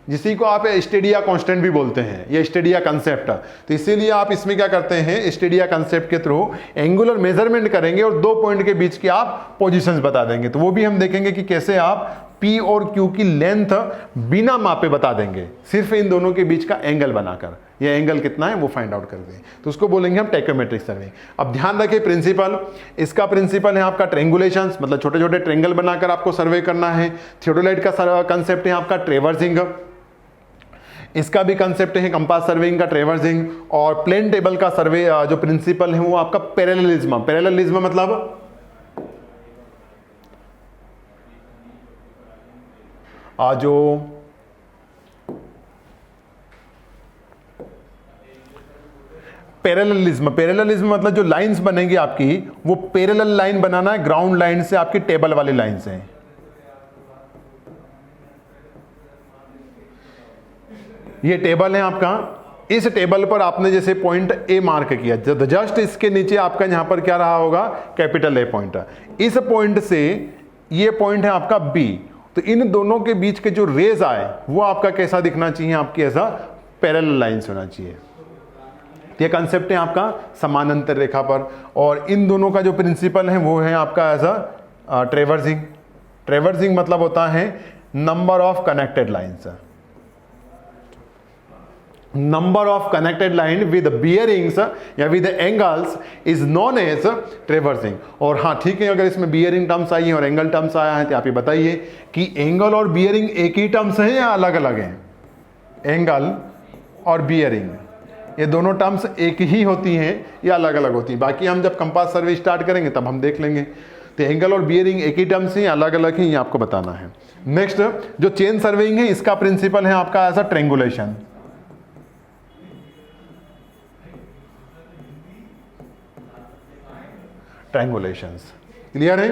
जिसी को आप स्टेडिया कांस्टेंट भी बोलते हैं, ये स्टेडिया कंसेप्ट। तो इसीलिए आप इसमें क्या करते हैं, स्टेडिया कंसेप्ट के थ्रू एंगुलर मेजरमेंट करेंगे और 2 पॉइंट के बीच की आप पोजीशंस बता देंगे। तो वो भी हम देखेंगे कि कैसे आप P और Q की लेंथ बिना मापे बता देंगे, सिर्फ इन दोनों के बीच का एंगल बनाकर, ये एंगल कितना है वो फाइंड आउट कर दें। तो उसको बोलेंगे हम टेक्योमेट्रिक सर्विंग। अब ध्यान रखिए प्रिंसिपल, इसका प्रिंसिपल है आपका ट्रेंगुलेशंस, मतलब छोटे छोटे ट्रेंगल बनाकर आपको सर्वे करना है। थियोडोलाइट का कंसेप्ट है आपका ट्रेवर्सिंग, इसका भी कंसेप्ट है कंपास सर्विंग का ट्रेवर्सिंग। और प्लेन टेबल का सर्वे जो प्रिंसिपल है वो आपका पैरेललिज्म। पैरेललिज्म मतलब जो पैरेललिज्म मतलब जो लाइंस बनेंगी आपकी, वो पैरेलल लाइन बनाना है ग्राउंड लाइन से, आपकी टेबल वाली लाइन से। ये टेबल है आपका, इस टेबल पर आपने जैसे पॉइंट ए मार्क किया, जस्ट इसके नीचे आपका यहां पर क्या रहा होगा, कैपिटल ए पॉइंट। इस पॉइंट से ये पॉइंट है आपका बी, तो इन दोनों के बीच के जो रेज आए वो आपका कैसा दिखना चाहिए, आपकी ऐसा पैरेलल लाइंस होना चाहिए। ये कंसेप्ट है आपका समानांतर रेखा पर। और इन दोनों का जो प्रिंसिपल है वो है आपका एज अ ट्रेवर्सिंग। ट्रेवर्सिंग मतलब होता है number of connected lines, number of connected line with bearings या with angles is known as traversing। और हाँ ठीक है, अगर इसमें bearing टर्म्स आई है और एंगल टर्म्स आया है तो आप ये बताइए कि एंगल और bearing एक ही टर्म्स हैं या अलग अलग हैं। एंगल और bearing ये दोनों टर्म्स एक ही होती हैं या अलग अलग होती हैं, बाकी हम जब कंपास सर्वे स्टार्ट करेंगे तब हम देख लेंगे। तो एंगल और bearing एक ही टर्म्स हैं या अलग अलग हैं, ये आपको बताना है। नेक्स्ट जो चेन सर्वेइंग है, इसका प्रिंसिपल है आपका ऐसा ट्रेंगुलेशन। ट्रायंगुलेशंस क्लियर है।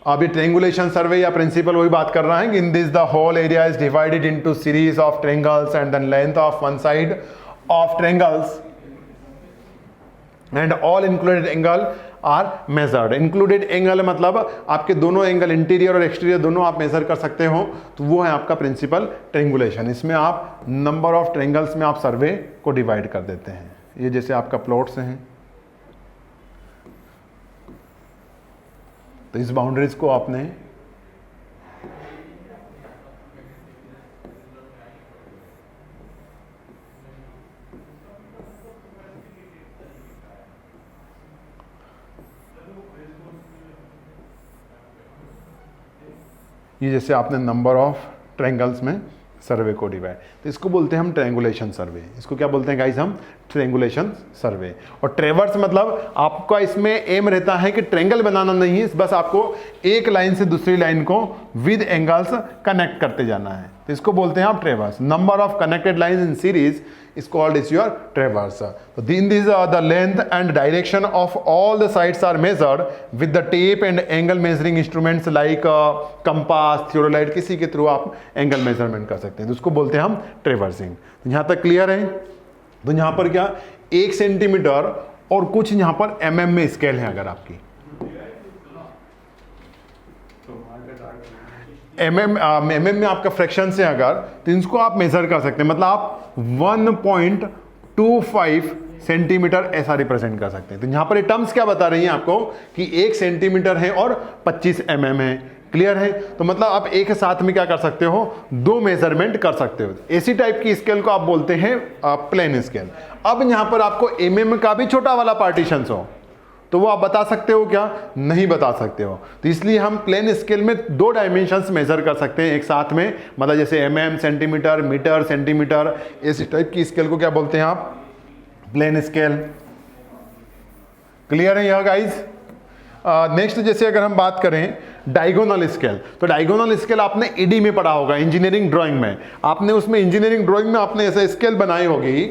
अब ये ट्रायंगुलेशन सर्वे या प्रिंसिपल वही बात कर रहा है कि in this the whole area is divided into series of triangles and then length of one side of triangles and all included angle are measured. Included angle मतलब आपके दोनों एंगल इंटीरियर और एक्सटीरियर दोनों आप मेजर कर सकते हो, तो वो है आपका प्रिंसिपल ट्रायंगुलेशन। इसमें आप नंबर ऑफ ट्रायंगल्स में आप सर्वे को डिवाइड कर देते हैं। ये जैसे आपका प्लॉट्स हैं, तो इस बाउंड्रीज को आपने ये जैसे आपने नंबर ऑफ ट्रायंगल्स में सर्वे को डिवाइड, तो इसको बोलते हैं हम ट्रायंगुलेशन सर्वे। इसको क्या बोलते हैं गाइस, हम ट्रायंगुलेशन सर्वे। और ट्रेवर्स मतलब आपका इसमें एम रहता है कि ट्रायंगल बनाना नहीं है, बस आपको एक लाइन से दूसरी लाइन को विद एंगल्स कनेक्ट करते जाना है, तो इसको बोलते हैं आप ट्रेवर्स। Number of connected lines in series is called is your traverse. So in this the length and direction of all the sides are measured with the tape and angle measuring instruments like compass, theodolite, किसी के through आप angle measurement कर सकते हैं, तो उसको बोलते हैं हम ट्रेवर्सिंग। तो यहाँ तक क्लियर है। तो यहाँ पर क्या 1 सेंटीमीटर और कुछ यहाँ पर mm में स्केल है, अगर आपकी mm में आपका फ्रैक्शन से अगर, तो इसको आप मेजर कर सकते हैं, मतलब आप 1.25 सेंटीमीटर ऐसा रिप्रेजेंट कर सकते हैं। तो यहां पर ये टर्म्स क्या बता रही हैं आपको कि 1 सेंटीमीटर है और 25 mm है। क्लियर है? तो मतलब आप एक साथ में क्या कर सकते हो, दो मेजरमेंट कर सकते हो। ऐसी टाइप की स्केल को आप बोलते हैं प्लेन स्केल। अब यहां पर आपको mm का भी छोटा वाला पार्टीशन हो तो वो आप बता सकते हो क्या? नहीं बता सकते हो। तो इसलिए हम प्लेन स्केल में दो डायमेंशंस मेजर कर सकते हैं एक साथ में, मतलब जैसे mm सेंटीमीटर, मीटर सेंटीमीटर, इस टाइप की स्केल को क्या बोलते हैं आप? Plain scale. क्लियर है यह गाइज? नेक्स्ट जैसे अगर हम बात करें डायगोनल स्केल, तो डायगोनल स्केल आपने ईडी में पढ़ा होगा, इंजीनियरिंग ड्राइंग में। आपने उसमें इंजीनियरिंग ड्राइंग में आपने ऐसे स्केल बनाई होगी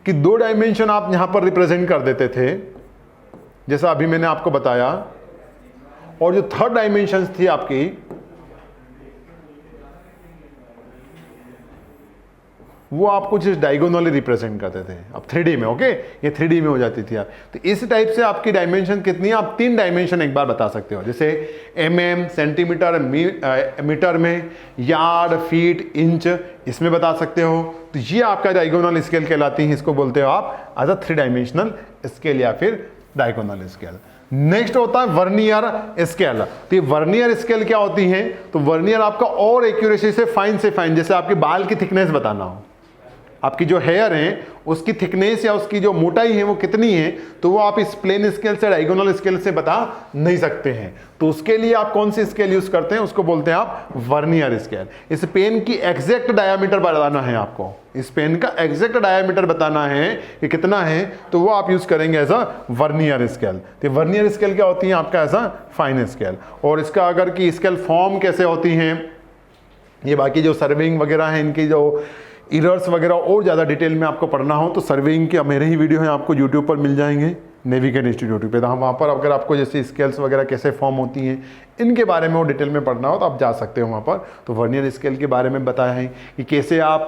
कि दो डायमेंशन आप यहां पर रिप्रेजेंट कर देते थे, जैसा अभी मैंने आपको बताया, और जो थर्ड डायमेंशन थी आपकी वो आप कुछ डायगोनली रिप्रेजेंट करते थे। अब 3D में, ओके, ये 3D में हो जाती थी आप। तो इस टाइप से आपकी डायमेंशन कितनी है, आप 3 डायमेंशन एक बार बता सकते हो, जैसे mm सेंटीमीटर, मीटर में, यार्ड, फीट, इंच, इसमें बता सकते हो। तो ये आपका डायगोनल स्केल कहलाती है, इसको बोलते हो आप एज अ 3 डायमेंशनल स्केल या फिर डायगोनल स्केल। नेक्स्ट होता है वर्नियर स्केल। तो ये वर्नियर स्केल क्या होती है? तो वर्नियर आपका और एक्यूरेसी से फाइन, जैसे आपके बाल की थिकनेस बताना हो, आपकी जो हेयर है उसकी थिकनेस या उसकी जो मोटाई है वो कितनी है, तो वो आप इस प्लेन स्केल से, डायगोनल स्केल से बता नहीं सकते हैं। तो उसके लिए आप कौन सी स्केल यूज करते हैं? उसको बोलते हैं आप वर्नियर स्केल। इस पेन की एग्जैक्ट डायामीटर बताना है आपको, इस पेन का एग्जैक्ट डायामीटर बताना है कि कितना है, तो वो आप यूज करेंगे एज अ वर्नियर स्केल। तो वर्नियर स्केल क्या होती है आपका? As a fine scale. और इसका अगर की स्केल फॉर्म कैसे होती है, ये बाकी जो सर्विंग वगैरह है, इनकी जो इरर्स वगैरह और ज़्यादा डिटेल में आपको पढ़ना हो तो सर्विंग के मेरे ही वीडियो हैं, आपको यूट्यूब पर मिल जाएंगे, नेविगेट इंस्टीट्यूट पे। तो हम वहाँ पर अगर आपको जैसे स्केल्स वगैरह कैसे फॉर्म होती हैं इनके बारे में और डिटेल में पढ़ना हो तो आप जा सकते हो वहाँ पर। तो वर्नियर स्केल के बारे में बताया है कि कैसे आप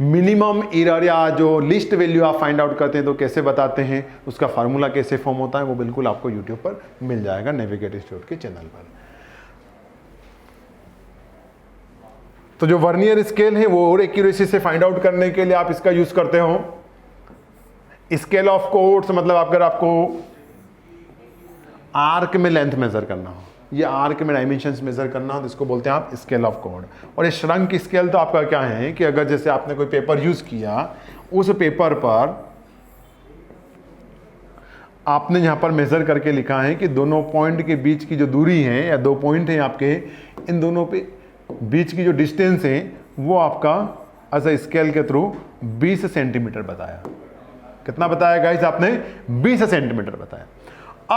मिनिमम इरर या जो लिस्ट वैल्यू आप फाइंड आउट करते हैं तो कैसे बताते हैं, उसका फार्मूला कैसे फॉर्म होता है, वो बिल्कुल आपको यूट्यूब पर मिल जाएगा, नेविगेट इंस्टीट्यूट के चैनल पर। तो जो वर्नियर स्केल है वो और एक्यूरेसी से फाइंड आउट करने के लिए आप इसका यूज करते हो। स्केल ऑफ कोड्स, मतलब अगर आपको आर्क में लेंथ मेजर करना हो, ये आर्क में डायमेंशंस मेजर करना हो तो इसको बोलते हैं आप स्केल ऑफ कोड। और ये श्रंक स्केल तो आपका क्या है कि अगर जैसे आपने कोई पेपर यूज किया, उस पेपर पर आपने यहां पर मेजर करके लिखा है कि दोनों पॉइंट के बीच की जो दूरी है या दो पॉइंट है आपके, इन दोनों पे बीच की जो डिस्टेंस है वो आपका एज अ स्केल के थ्रू 20 सेंटीमीटर बताया। कितना बताया गाइस आपने? 20 सेंटीमीटर बताया।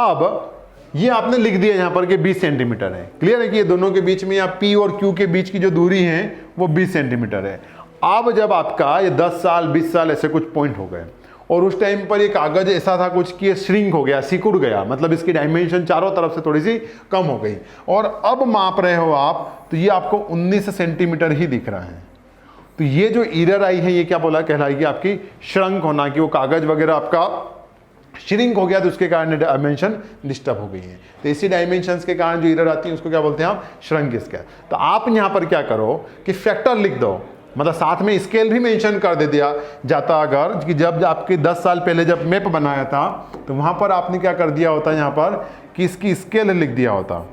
अब ये आपने लिख दिया यहां पर कि 20 सेंटीमीटर है। क्लियर है कि ये दोनों के बीच में या P और Q के बीच की जो दूरी है वो 20 सेंटीमीटर है। अब जब आपका ये 10 साल 20 साल ऐसे कुछ पॉइंट हो गए और उस टाइम पर ये कागज ऐसा था कुछ कि श्रिंक हो गया, सिकुड़ गया, मतलब इसकी डायमेंशन चारों तरफ से थोड़ी सी कम हो गई, और अब माप रहे हो आप तो ये आपको 19 सेंटीमीटर ही दिख रहा है। तो ये जो एरर आई है ये क्या बोला कहलाएगी आपकी श्रंक होना, कि वो कागज वगैरह आपका श्रिंक हो गया तो उसके कारण डायमेंशन डिस्टर्ब हो गई है। तो इसी डायमेंशंस के कारण जो एरर आती है उसको क्या बोलते हैं आप? Shrunk scale. तो आप यहां पर क्या करो कि फैक्टर लिख दो, मतलब साथ में स्केल भी मेंशन कर दे दिया जाता अगर कि जब आपके 10 साल पहले जब मैप बनाया था तो वहां पर आपने क्या कर दिया होता यहां पर कि इसकी स्केल लिख दिया होता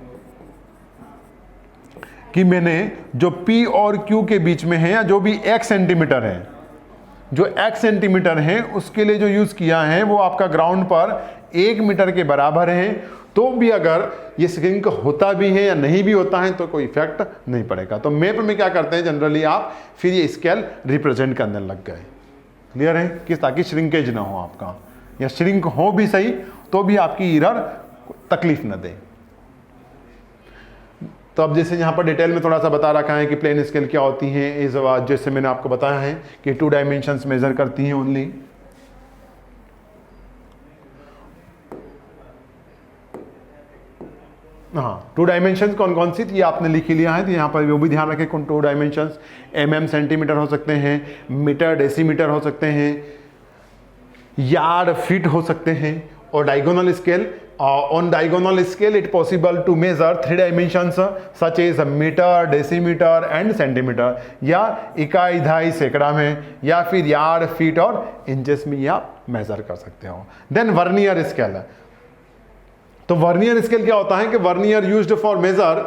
कि मैंने जो P और Q के बीच में है या जो भी x सेंटीमीटर है, जो x सेंटीमीटर है उसके लिए जो यूज किया है वो आपका ग्राउंड पर 1 मीटर के बराबर है। तो भी अगर ये श्रिंक होता भी है या नहीं भी होता है तो कोई इफेक्ट नहीं पड़ेगा। तो मैप में क्या करते हैं जनरली आप फिर ये स्केल रिप्रेजेंट करने लग गए। क्लियर है कि ताकि श्रिंकेज ना हो आपका, या श्रिंक हो भी सही तो भी आपकी एरर तकलीफ न दे। तो अब जैसे यहाँ पर डिटेल में थोड़ा सा बता रखा है कि प्लेन स्केल क्या होती है, इस जैसे मैंने आपको बताया है कि 2 डायमेंशंस मेजर करती हैं ओनली। हाँ, 2 डायमेंशंस कौन कौन सी थी आपने लिख ही लिया है, तो यहाँ पर वो भी ध्यान रखें कौन 2 डायमेंशंस mm सेंटीमीटर हो सकते हैं, मीटर डेसीमीटर हो सकते हैं, यार्ड फीट हो सकते हैं, और diagonal scale on diagonal scale it possible to measure 3 dimensions such as metre, decimetre and centimetre, या इकाई दहाई सैकड़ा में, या फिर यार्ड फीट और इंचेस में आप मेजर कर सकते हो। देन वर्नियर स्केल, तो वर्नियर स्केल क्या होता है कि vernier used for measure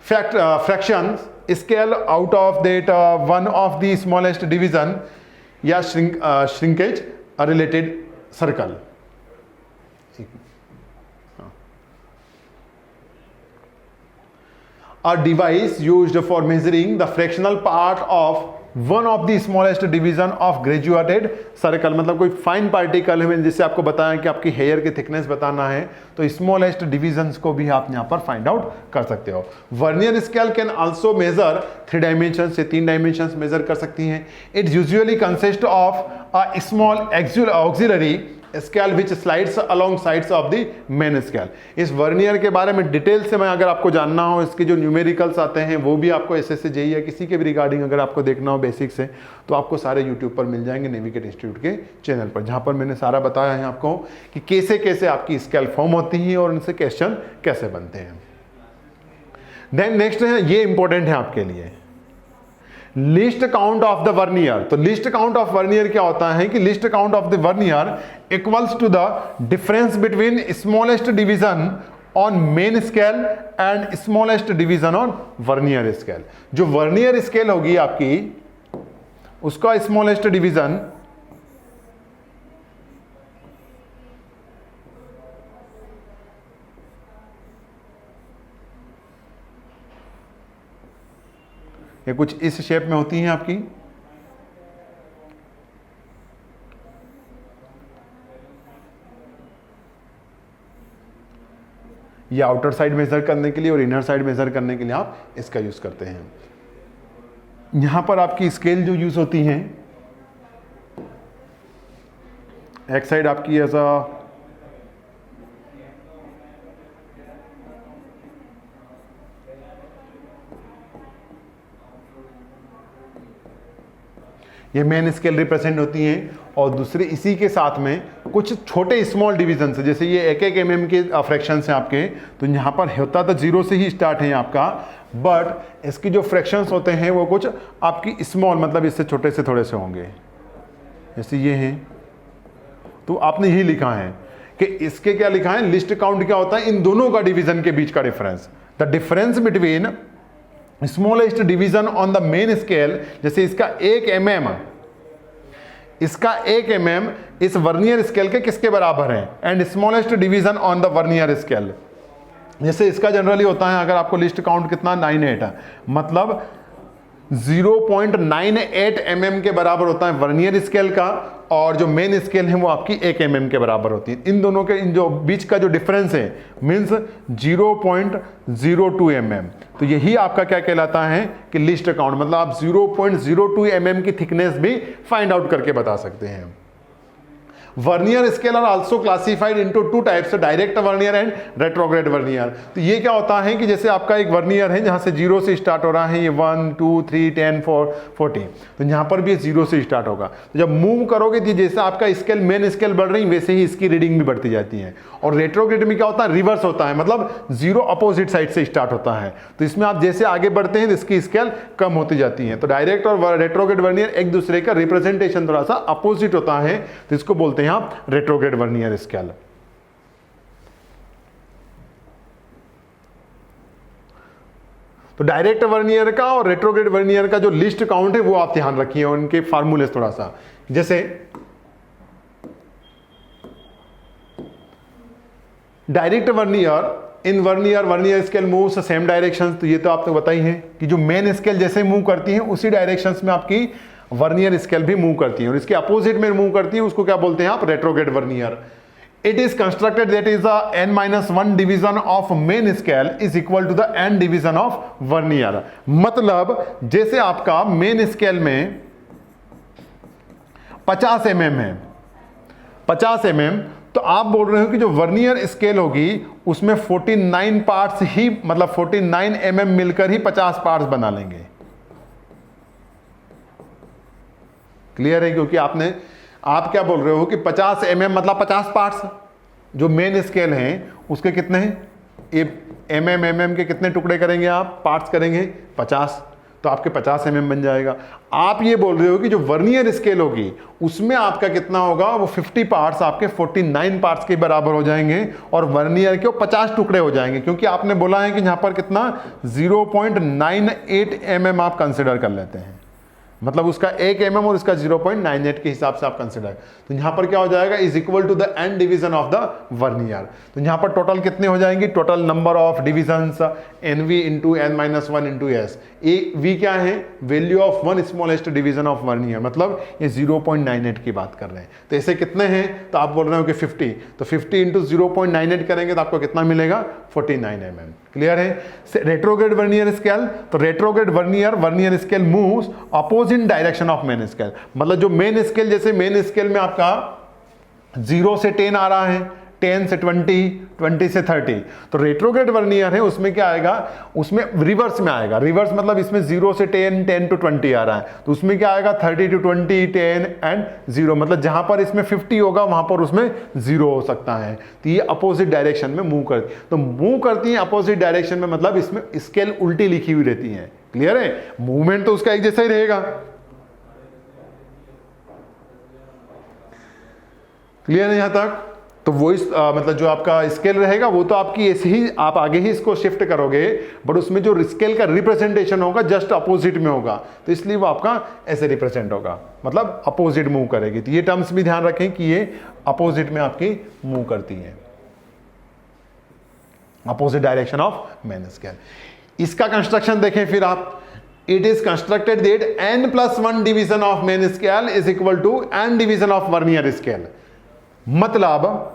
fraction scale out of that one of the smallest division या shrinkage related circle. A device used for measuring the fractional part of one of the smallest division of graduated circle, मतलब कोई fine particle है, जैसे आपको बताया कि आपकी hair की थिकनेस बताना है तो स्मॉलेस्ट डिविजन्स को भी आप यहाँ पर फाइंड आउट कर सकते हो। Vernier scale can also measure 3 dimension से 3 डायमेंशन मेजर कर सकती हैं। It usually consist of a small auxiliary scale which slides along sides of the main scale. इस वर्नियर के बारे में डिटेल से मैं अगर आपको जानना हो, इसके जो न्यूमेरिकल्स आते हैं वो भी आपको एसएससी जेईई या किसी के भी रिगार्डिंग अगर आपको देखना हो बेसिक से, तो आपको सारे यूट्यूब पर मिल जाएंगे नेविगेट इंस्टीट्यूट के चैनल पर, जहां पर मैंने सारा बताया है आपको कि कैसे कैसे आपकी स्केल फॉर्म होती है और उनसे क्वेश्चन कैसे बनते हैं। देन नेक्स्ट है, ये इंपॉर्टेंट है आपके लिए, least count of the vernier. तो लिस्ट काउंट ऑफ वर्नियर क्या होता है कि least count of the vernier equals to the difference between smallest division on main scale and smallest division on vernier scale. जो vernier scale होगी आपकी, उसका smallest division ये कुछ इस शेप में होती हैं आपकी, ये आउटर साइड मेजर करने के लिए और इनर साइड मेजर करने के लिए आप इसका यूज करते हैं। यहां पर आपकी स्केल जो यूज होती हैं, एक साइड आपकी ऐसा ये मेन स्केल रिप्रेजेंट होती हैं और दूसरे इसी के साथ में कुछ छोटे स्मॉल डिवीजन है, जैसे ये 1-1 mm के फ्रैक्शन हैं आपके, तो यहाँ पर होता तो 0 से ही स्टार्ट है आपका, बट इसकी जो फ्रैक्शंस होते हैं वो कुछ आपकी स्मॉल, मतलब इससे छोटे से थोड़े से होंगे, जैसे ये हैं। तो आपने यही लिखा है कि इसके क्या लिखा है, लिस्ट काउंट क्या होता है, इन दोनों का डिवीजन के बीच का difference, the difference between smallest division on the main scale. जैसे इसका 1 mm, इसका 1 mm इस वर्नियर स्केल के किसके बराबर है, and smallest division on the vernier scale. जैसे इसका जनरली होता है, अगर आपको लिस्ट काउंट कितना 98 है, मतलब 0.98 mm के बराबर होता है वर्नियर स्केल का, और जो मेन स्केल है वो आपकी 1 mm के बराबर होती है। इन दोनों के इन जो बीच का जो डिफरेंस है मीन्स 0.02 mm। तो यही आपका क्या कहलाता है कि लिस्ट काउंट, मतलब आप 0.02 mm की थिकनेस भी फाइंड आउट करके बता सकते हैं। Vernier scale are also classified into 2 types, direct vernier and retrograde vernier. तो ये क्या होता है कि जैसे आपका एक वर्नियर है जहां से 0 से स्टार्ट हो रहा है, ये 1 2 3 10 40, तो यहां पर भी 0 से स्टार्ट होगा। तो जब मूव करोगे तो जैसे आपका स्केल मेन स्केल बढ़ रही वैसे ही इसकी रीडिंग भी बढ़ती जाती है। और रेट्रोग्रेड में क्या होता है, रिवर्स होता है, मतलब 0 अपोजिट साइड से स्टार्ट होता है। तो इसमें आप जैसे आगे बढ़ते हैं तो इसकी स्केल कम होती जाती है। तो डायरेक्ट और रेट्रोग्रेड वर्नियर एक दूसरे का रिप्रेजेंटेशन थोड़ा सा अपोजिट होता है, तो इसको बोलते हैं आप रेट्रोग्रेड वर्नियर स्केल। तो डायरेक्ट वर्नियर का और रेट्रोग्रेड वर्नियर का जो लिस्ट काउंट है वो आप ध्यान रखिए, उनके फार्मूले थोड़ा सा, जैसे डायरेक्ट वर्नियर इन vernier scale moves same direction. तो ये तो आपको बताई है कि जो मेन स्केल जैसे मूव करती है उसी डायरेक्शंस में आपकी वर्नियर स्केल भी मूव करती है, और इसके अपोजिट में मूव करती है उसको क्या बोलते हैं आप, retrograde vernier. It is constructed that is the n-1 division of main scale is equal to the n division of vernier. मतलब जैसे आपका मेन स्केल में 50 mm है, 50 mm, तो आप बोल रहे हो कि जो वर्नियर स्केल होगी उसमें 49 पार्ट्स ही, मतलब 49 mm मिलकर ही 50 पार्ट्स बना लेंगे। क्लियर है, क्योंकि आप क्या बोल रहे हो कि 50 mm मतलब 50 पार्ट्स, जो मेन स्केल हैं उसके कितने हैं, ये mm के कितने टुकड़े करेंगे आप, पार्ट्स करेंगे 50। तो आपके 50 mm बन जाएगा। आप ये बोल रहे हो कि जो वर्नियर स्केल होगी उसमें आपका कितना होगा, वो 50 पार्ट्स आपके 49 पार्ट्स के बराबर हो जाएंगे और वर्नियर के वो 50 टुकड़े हो जाएंगे, क्योंकि आपने बोला है कि यहाँ पर कितना 0.98 mm आप कंसिडर कर लेते हैं, मतलब उसका 1 mm और उसका 0.98 के हिसाब से आप कंसिडर। तो यहां पर क्या हो जाएगा, is equal to the N division of the vernier. तो यहां पर टोटल कितने हो जाएंगे, total number of divisions NV into n minus 1 into S. V क्या है, value of one smallest division of vernier, मतलब ये 0.98 की बात कर रहे हैं। तो ऐसे कितने हैं, तो आप बोल रहे हो कि 50, तो 50 इंटू 0.98 करेंगे तो आपको कितना मिलेगा, 49 mm। क्लियर है। रेट्रोग्रेड वर्नियर स्केल, तो retrograde vernier scale moves opposite direction of main scale, मतलब जो मेन स्केल, जैसे मेन स्केल में आपका 0 से 10 आ रहा है, 10 से 20, 20 से 30, तो रेट्रोग्रेड वर्नियर है उसमें क्या आएगा, उसमें रिवर्स में आएगा। रिवर्स मतलब इसमें 0 से 10, 10 to 20 आ रहा है, तो उसमें क्या आएगा 30 to 20, 10 एंड 0, मतलब जहां पर इसमें 50 होगा वहां पर उसमें 0 हो सकता है। तो ये अपोजिट डायरेक्शन में मूव करती है, तो मूव करती है अपोजिट डायरेक्शन में, मतलब इसमें स्केल उल्टी लिखी हुई रहती है। क्लियर है, मूवमेंट तो उसका एक जैसा ही रहेगा। क्लियर है यहां तक। तो वो मतलब जो आपका स्केल रहेगा वो तो आपकी ऐसे ही, आप आगे ही इसको शिफ्ट करोगे, बट उसमें जो स्केल का रिप्रेजेंटेशन होगा जस्ट अपोजिट में होगा, तो इसलिए वो आपका ऐसे रिप्रेजेंट होगा, मतलब अपोजिट मूव करेगी। तो ये टर्म्स भी ध्यान रखें कि ये अपोजिट में आपकी मूव करती है, opposite direction of main scale. इसका कंस्ट्रक्शन देखें फिर आप, it is constructed that n+1 division of main scale is equal to n division of vernier scale, मतलब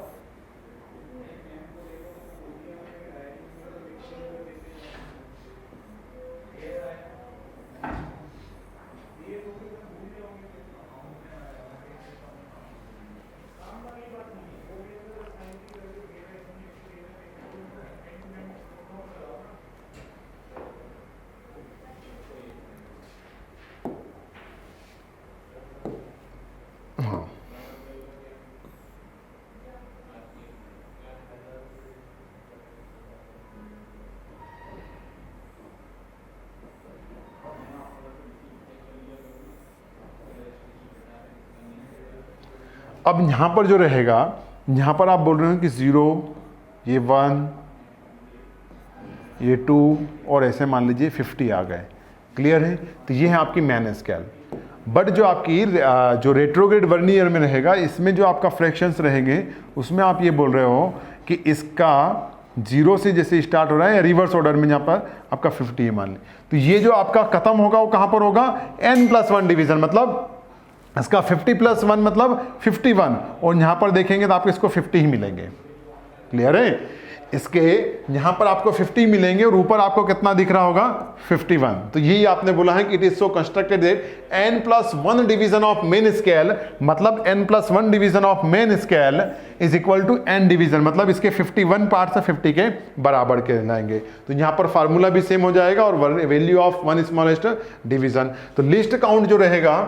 अब यहां पर जो रहेगा, यहां पर आप बोल रहे हो कि 0, ये 1, ये 2 और ऐसे मान लीजिए 50 आ गए। क्लियर है, तो ये है आपकी मेन स्केल। बट जो आपकी जो रेट्रोग्रेड वर्नियर में रहेगा, इसमें जो आपका फ्रैक्शंस रहेंगे उसमें आप ये बोल रहे हो कि इसका 0 से जैसे स्टार्ट हो रहा है या रिवर्स ऑर्डर में, यहाँ पर आपका 50 है मान ली, तो ये जो आपका खत्म होगा वो कहां पर होगा, n+1 डिवीजन, मतलब इसका 50+1 मतलब 51, और यहां पर देखेंगे तो आपको इसको 50 ही मिलेंगे। क्लियर है, इसके यहां पर आपको 50 मिलेंगे और ऊपर आपको कितना दिख रहा होगा, 51। तो यही आपने बोला है कि it is so constructed that n+1 division of main scale, मतलब n+1 division of main scale is equal to n division, मतलब इसके 51 पार्ट्स 50 के बराबर के लाएंगे। तो यहां पर फार्मूला भी सेम हो जाएगा और value of one smallest division. तो लिस्ट काउंट जो रहेगा,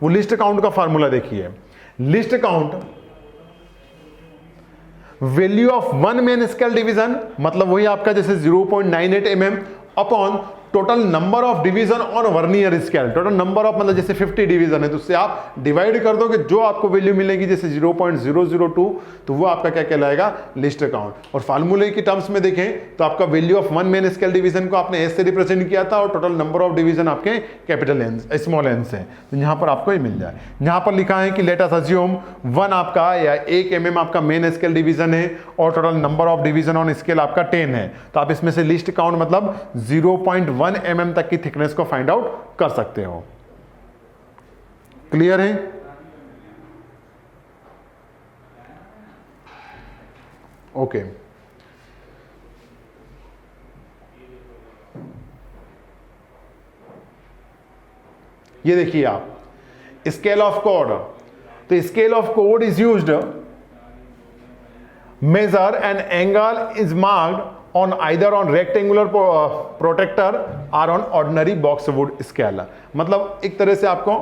वो लिस्ट काउंट का फार्मूला देखिए, list count value of one main scale division, मतलब वही आपका जैसे 0.98 mm upon total number of division on vernier scale. Total number of मतलब जैसे 50 डिवीजन है तो उससे आप डिवाइड कर दोगे, जो आपको वैल्यू मिलेगी जैसे 0.002, तो वो आपका क्या कहलाएगा, लिस्ट काउंट। और फार्मूले की टर्म्स में देखें तो आपका value of one main scale division को आपने एस से रिप्रेजेंट किया था और टोटल नंबर ऑफ डिवीजन आपके कैपिटल एन स्मॉल एन से, तो यहां पर आपको ये मिल जाए। यहां पर लिखा है कि लेट अस अज्यूम 1 आपका या 1 mm आपका मेन स्केल डिवीजन है और total number of division on scale आपका 10 है, तो आप इसमें से लिस्ट काउंट मतलब 0.1 mm तक की थिकनेस को फाइंड आउट कर सकते हो। क्लियर है, ओके। ये देखिए आप स्केल ऑफ कॉर्ड, तो scale of chord is used measure an angle is marked on either on rectangular protractor or on ordinary boxwood scale। मतलब एक तरह से आपको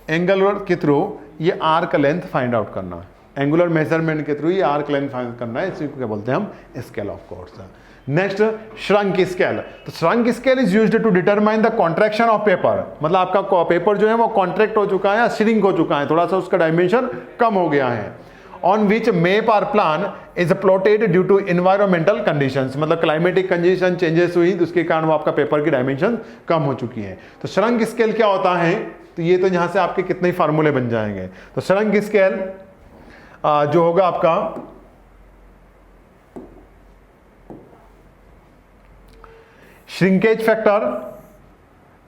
एंगुलर के थ्रू ये आर्क लेंथ फाइंड आउट करना है, एंगुलर मेजरमेंट के थ्रू ये आर्क लेंथ फाइंड करना है, इसी को क्या बोलते हैं हम, scale of chords. Next shrunk scale. तो shrunk scale is used to determine the contraction of paper, मतलब आपका पेपर जो है वो कॉन्ट्रैक्ट हो चुका है या श्रिंक हो चुका है, थोड़ा सा उसका डायमेंशन कम हो गया है। On which map or plan is plotted due to environmental conditions, मतलब क्लाइमेटिक कंडीशन चेंजेस हुई तो उसके कारण वो आपका पेपर की डायमेंशन कम हो चुकी है। तो श्रंक स्केल क्या होता है, तो ये तो यहां से आपके कितने फार्मूले बन जाएंगे। तो श्रंक स्केल जो होगा आपका shrinkage factor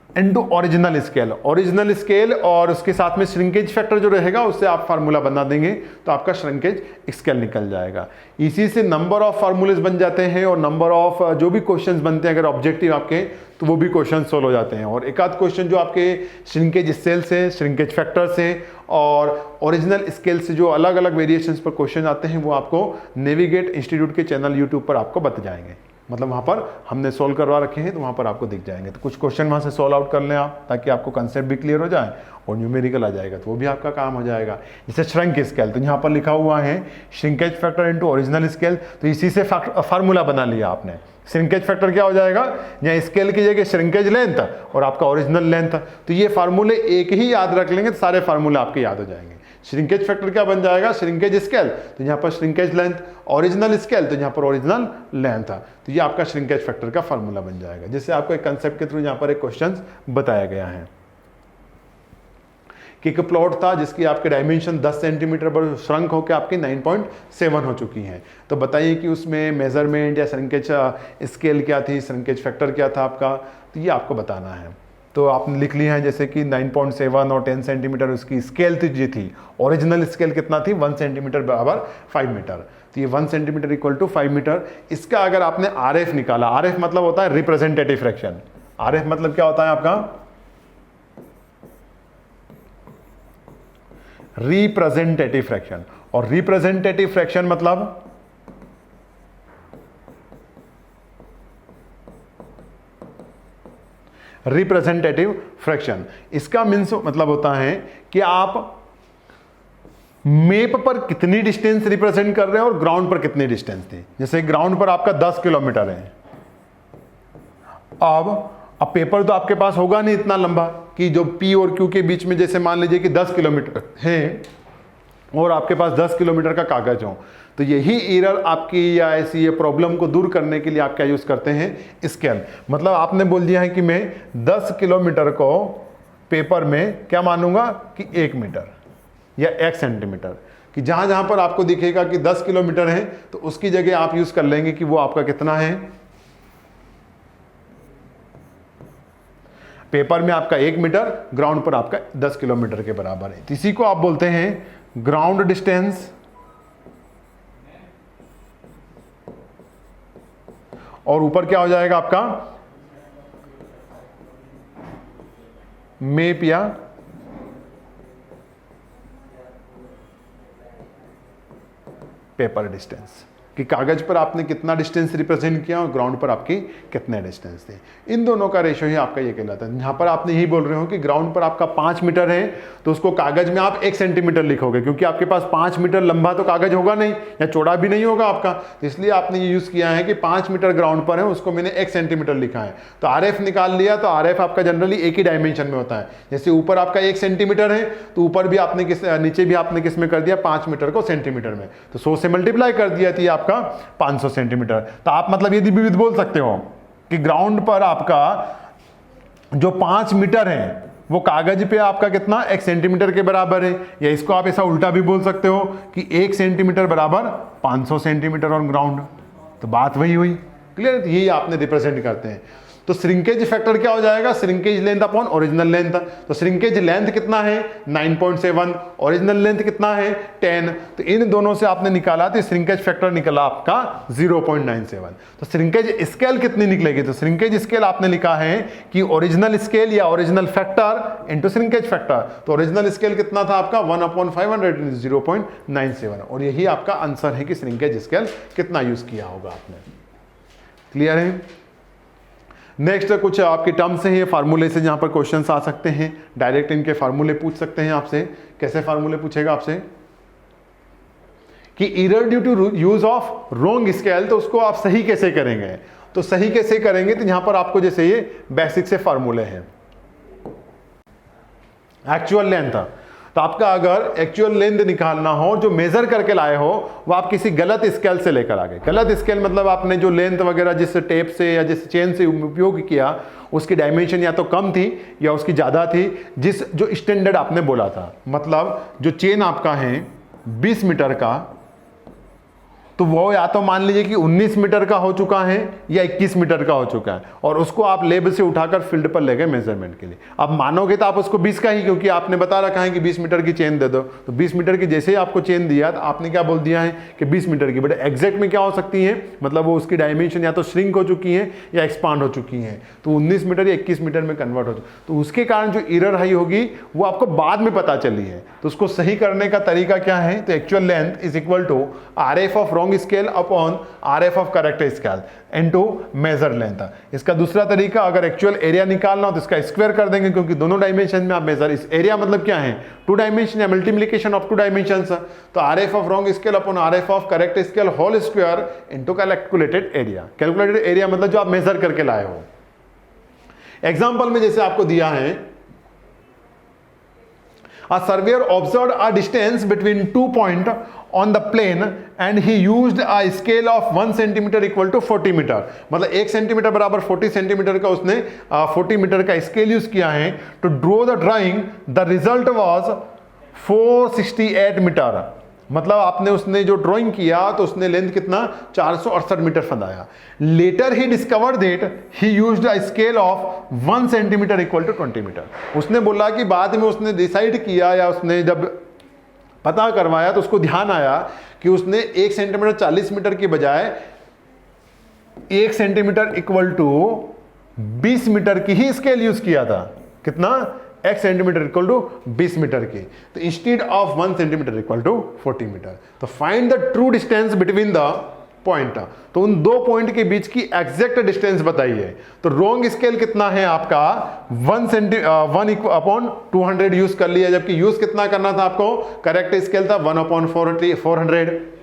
into original scale, original scale और उसके साथ में श्रिंकेज फैक्टर जो रहेगा उससे आप फार्मूला बना देंगे तो आपका श्रिंकेज स्केल निकल जाएगा। इसी से नंबर ऑफ फार्मूलेस बन जाते हैं और नंबर ऑफ जो भी क्वेश्चंस बनते हैं अगर ऑब्जेक्टिव आपके तो वो भी क्वेश्चन सोल्व हो जाते हैं। और एक आध क्वेश्चन जो आपके श्रिंकेज स्केल से, श्रिंकेज फैक्टर से और ओरिजिनल स्केल से जो अलग अलग वेरिएशंस पर क्वेश्चन आते हैं वो आपको नेविगेट इंस्टीट्यूट के चैनल यूट्यूब पर आपको बता जाएंगे, मतलब वहाँ पर हमने सोल्व करवा रखे हैं तो वहाँ पर आपको दिख जाएंगे। तो कुछ क्वेश्चन वहाँ से सोल्व आउट कर लें आप, ताकि आपको कंसेप्ट भी क्लियर हो जाए और न्यूमेरिकल आ जाएगा तो वो भी आपका काम हो जाएगा। जैसे श्रंक स्केल, तो यहाँ पर लिखा हुआ है shrinkage factor into original scale, तो इसी से फार्मूला बना लिया आपने। श्रिंकेज फैक्टर क्या हो जाएगा, यहाँ स्केल की जगह श्रिंकेज लेंथ और आपका ओरिजिनल लेंथ, तो ये फार्मूले एक ही याद रख लेंगे तो सारे फार्मूले आपके याद हो जाएंगे। श्रिंकेज फैक्टर क्या बन जाएगा, श्रिंकेज स्केल, तो यहाँ पर श्रिंकेज लेंथ, ओरिजिनल स्केल तो यहाँ पर ओरिजिनल लेंथ, तो ये आपका श्रिंकेज फैक्टर का फार्मूला बन जाएगा, जिससे आपको एक कंसेप्ट के थ्रू यहाँ पर एक क्वेश्चन बताया गया है कि एक प्लॉट था जिसकी आपके डायमेंशन 10 सेंटीमीटर पर श्रंक होकर आपकी 9.7 हो चुकी है। तो बताइए कि उसमें मेजरमेंट या श्रिंकेज स्केल क्या थी, श्रिंकेज फैक्टर क्या था आपका, तो ये आपको बताना है। तो आपने लिख लिया है जैसे कि 9.7 और 10 सेंटीमीटर उसकी स्केल थी। ओरिजिनल स्केल कितना थी, 1 सेंटीमीटर बराबर 5 मीटर, तो ये 1 सेंटीमीटर इक्वल टू 5 मीटर। इसका अगर आपने RF निकाला, RF मतलब होता है रिप्रेजेंटेटिव फ्रैक्शन, RF मतलब क्या होता है आपका रिप्रेजेंटेटिव फ्रैक्शन, और रिप्रेजेंटेटिव फ्रैक्शन मतलब रिप्रेजेंटेटिव फ्रैक्शन, इसका मीन्स मतलब होता है कि आप मैप पर कितनी डिस्टेंस रिप्रेजेंट कर रहे हैं और ग्राउंड पर कितनी डिस्टेंस थी। जैसे ग्राउंड पर आपका 10 किलोमीटर है, अब पेपर तो आपके पास होगा नहीं इतना लंबा कि जो P और Q के बीच में, जैसे मान लीजिए कि 10 किलोमीटर है और आपके पास 10 किलोमीटर का कागज हो, तो यही एरर आपकी या ऐसी ये प्रॉब्लम को दूर करने के लिए आप क्या यूज करते हैं, स्केल। मतलब आपने बोल दिया है कि मैं 10 किलोमीटर को पेपर में क्या मानूंगा कि 1 मीटर या 1 सेंटीमीटर, कि जहां जहां पर आपको दिखेगा कि 10 किलोमीटर है तो उसकी जगह आप यूज कर लेंगे कि वो आपका कितना है, पेपर में आपका 1 मीटर, ग्राउंड पर आपका 10 किलोमीटर के बराबर है। इसी को आप बोलते हैं ग्राउंड डिस्टेंस, और ऊपर क्या हो जाएगा आपका मैप या पेपर डिस्टेंस, कि कागज पर आपने कितना डिस्टेंस रिप्रेजेंट किया और ग्राउंड पर आपकी कितने डिस्टेंस थे। इन दोनों का रेशो ही आपका ये कहलाता है। यहाँ पर आपने यही बोल रहे हो कि ग्राउंड पर आपका 5 मीटर है तो उसको कागज में आप 1 सेंटीमीटर लिखोगे, क्योंकि आपके पास 5 मीटर लंबा तो कागज होगा नहीं या चौड़ा भी नहीं होगा आपका, तो इसलिए आपने ये यूज किया है कि 5 मीटर ग्राउंड पर है उसको मैंने 1 सेंटीमीटर लिखा है। तो RF निकाल लिया, तो RF आपका जनरली एक ही डायमेंशन में होता है। जैसे ऊपर आपका 1 सेंटीमीटर है तो ऊपर भी आपने नीचे भी आपने किस में कर दिया, 5 मीटर को सेंटीमीटर में, तो 100 से मल्टीप्लाई कर दिया तो ये आपका 500 सेंटीमीटर। तो आप मतलब ये भी बोल सकते हो कि ग्राउंड पर आपका जो 5 मीटर है वो कागज पे आपका कितना 1 सेंटीमीटर के बराबर है, या इसको आप ऐसा उल्टा भी बोल सकते हो कि 1 सेंटीमीटर बराबर 500 सेंटीमीटर ऑन ग्राउंड। तो बात वही हुई, क्लियर। यही आपने रिप्रेजेंट करते हैं। तो श्रिंकेज फैक्टर क्या हो जाएगा, shrinkage length upon original length. तो श्रिंकेज लेंथ कितना है 9.7, ओरिजिनल लेंथ कितना है 10, तो इन दोनों से आपने निकाला तो श्रिंकेज फैक्टर निकला आपका 0.97। तो श्रिंकेज स्केल कितनी निकलेगी, तो श्रिंकेज स्केल आपने लिखा है कि ओरिजिनल स्केल या original factor into shrinkage factor. तो ओरिजिनल स्केल कितना था आपका 1/500, 0.97, और यही आपका आंसर है कि श्रिंकेज स्केल कितना यूज किया होगा आपने। क्लियर है। नेक्स्ट कुछ आपके टर्म्स हैं, ये फार्मूले से जहां पर क्वेश्चंस आ सकते हैं, डायरेक्ट इनके फार्मूले पूछ सकते हैं आपसे। कैसे फार्मूले पूछेगा आपसे, कि error due to use of wrong scale, तो उसको आप सही कैसे करेंगे? तो सही कैसे करेंगे, तो यहां पर आपको जैसे ये बेसिक से फार्मूले हैं। एक्चुअल लेंथ, तो आपका अगर एक्चुअल लेंथ निकालना हो, जो मेजर करके लाए हो वो आप किसी गलत स्केल से लेकर आ गए। गलत स्केल मतलब आपने जो लेंथ वगैरह जिस टेप से या जिस चेन से उपयोग किया उसकी डायमेंशन या तो कम थी या उसकी ज़्यादा थी, जो स्टैंडर्ड आपने बोला था। मतलब जो चेन आपका है 20 मीटर का, तो वो या तो मान लीजिए कि 19 मीटर का हो चुका है या 21 मीटर का हो चुका है, और उसको आप लेब से उठाकर फील्ड पर ले गए मेजरमेंट के लिए। अब मानोगे तो आप उसको 20 का ही, क्योंकि आपने बता रखा है कि 20 मीटर की चेन दे दो, तो 20 मीटर की जैसे ही आपको चेन दिया तो आपने क्या बोल दिया है कि 20 मीटर की। बट एग्जैक्ट में क्या हो सकती है, मतलब वो उसकी डायमेंशन या तो श्रिंक हो चुकी है या एक्सपांड हो चुकी है, तो 19 मीटर या 21 मीटर में कन्वर्ट हो चुकी, तो उसके कारण जो एरर हाई होगी वो आपको बाद में पता चली है। तो उसको सही करने का तरीका क्या है, तो actual length is equal to RF of wrong scale upon RF of correct scale into measure length. इसका दूसरा तरीका, अगर एक्चुअल एरिया निकालना हो तो इसका स्क्वायर कर देंगे, क्योंकि दोनों डायमेंशन में आप मेजर, इस एरिया मतलब क्या है, 2 डायमेंशन या मल्टीप्लिकेशन ऑफ 2 डायमेंशंस, तो RF of wrong scale upon RF of correct scale whole square into calculated area. Calculated area मतलब जो आप मेजर करके लाए हो। एग्जांपल में जैसे आपको दिया है, a surveyor observed a distance between 2 points on the plane and he used a scale of 1 centimeter equal to 40 metre. मतलब 1 सेंटीमीटर बराबर 40 सेंटीमीटर का उसने 40 मीटर का स्केल यूज किया है। To draw the drawing the result was 468 metre. मतलब आपने उसने जो ड्राइंग किया तो उसने लेंथ कितना 468 मीटर फंदाया। Later he discovered that he used a scale of 1 centimetre equal to 20 metre. उसने बोला कि बाद में उसने डिसाइड किया या उसने जब पता करवाया तो उसको ध्यान आया कि उसने 1 सेंटीमीटर 40 मीटर की बजाय 1 सेंटीमीटर इक्वल टू 20 मीटर की ही स्केल यूज किया था। कितना, 1 सेंटीमीटर इक्वल टू 20 मीटर की, तो instead of 1 centimetre equal to 40 metre. तो find the true distance between the point, तो उन 2 पॉइंट के बीच की एग्जैक्ट डिस्टेंस बताइए। तो रॉन्ग स्केल कितना है आपका 1 अपॉन 200 यूज कर लिया, जबकि यूज कितना करना था आपको, करेक्ट स्केल था 1 अपॉन 400।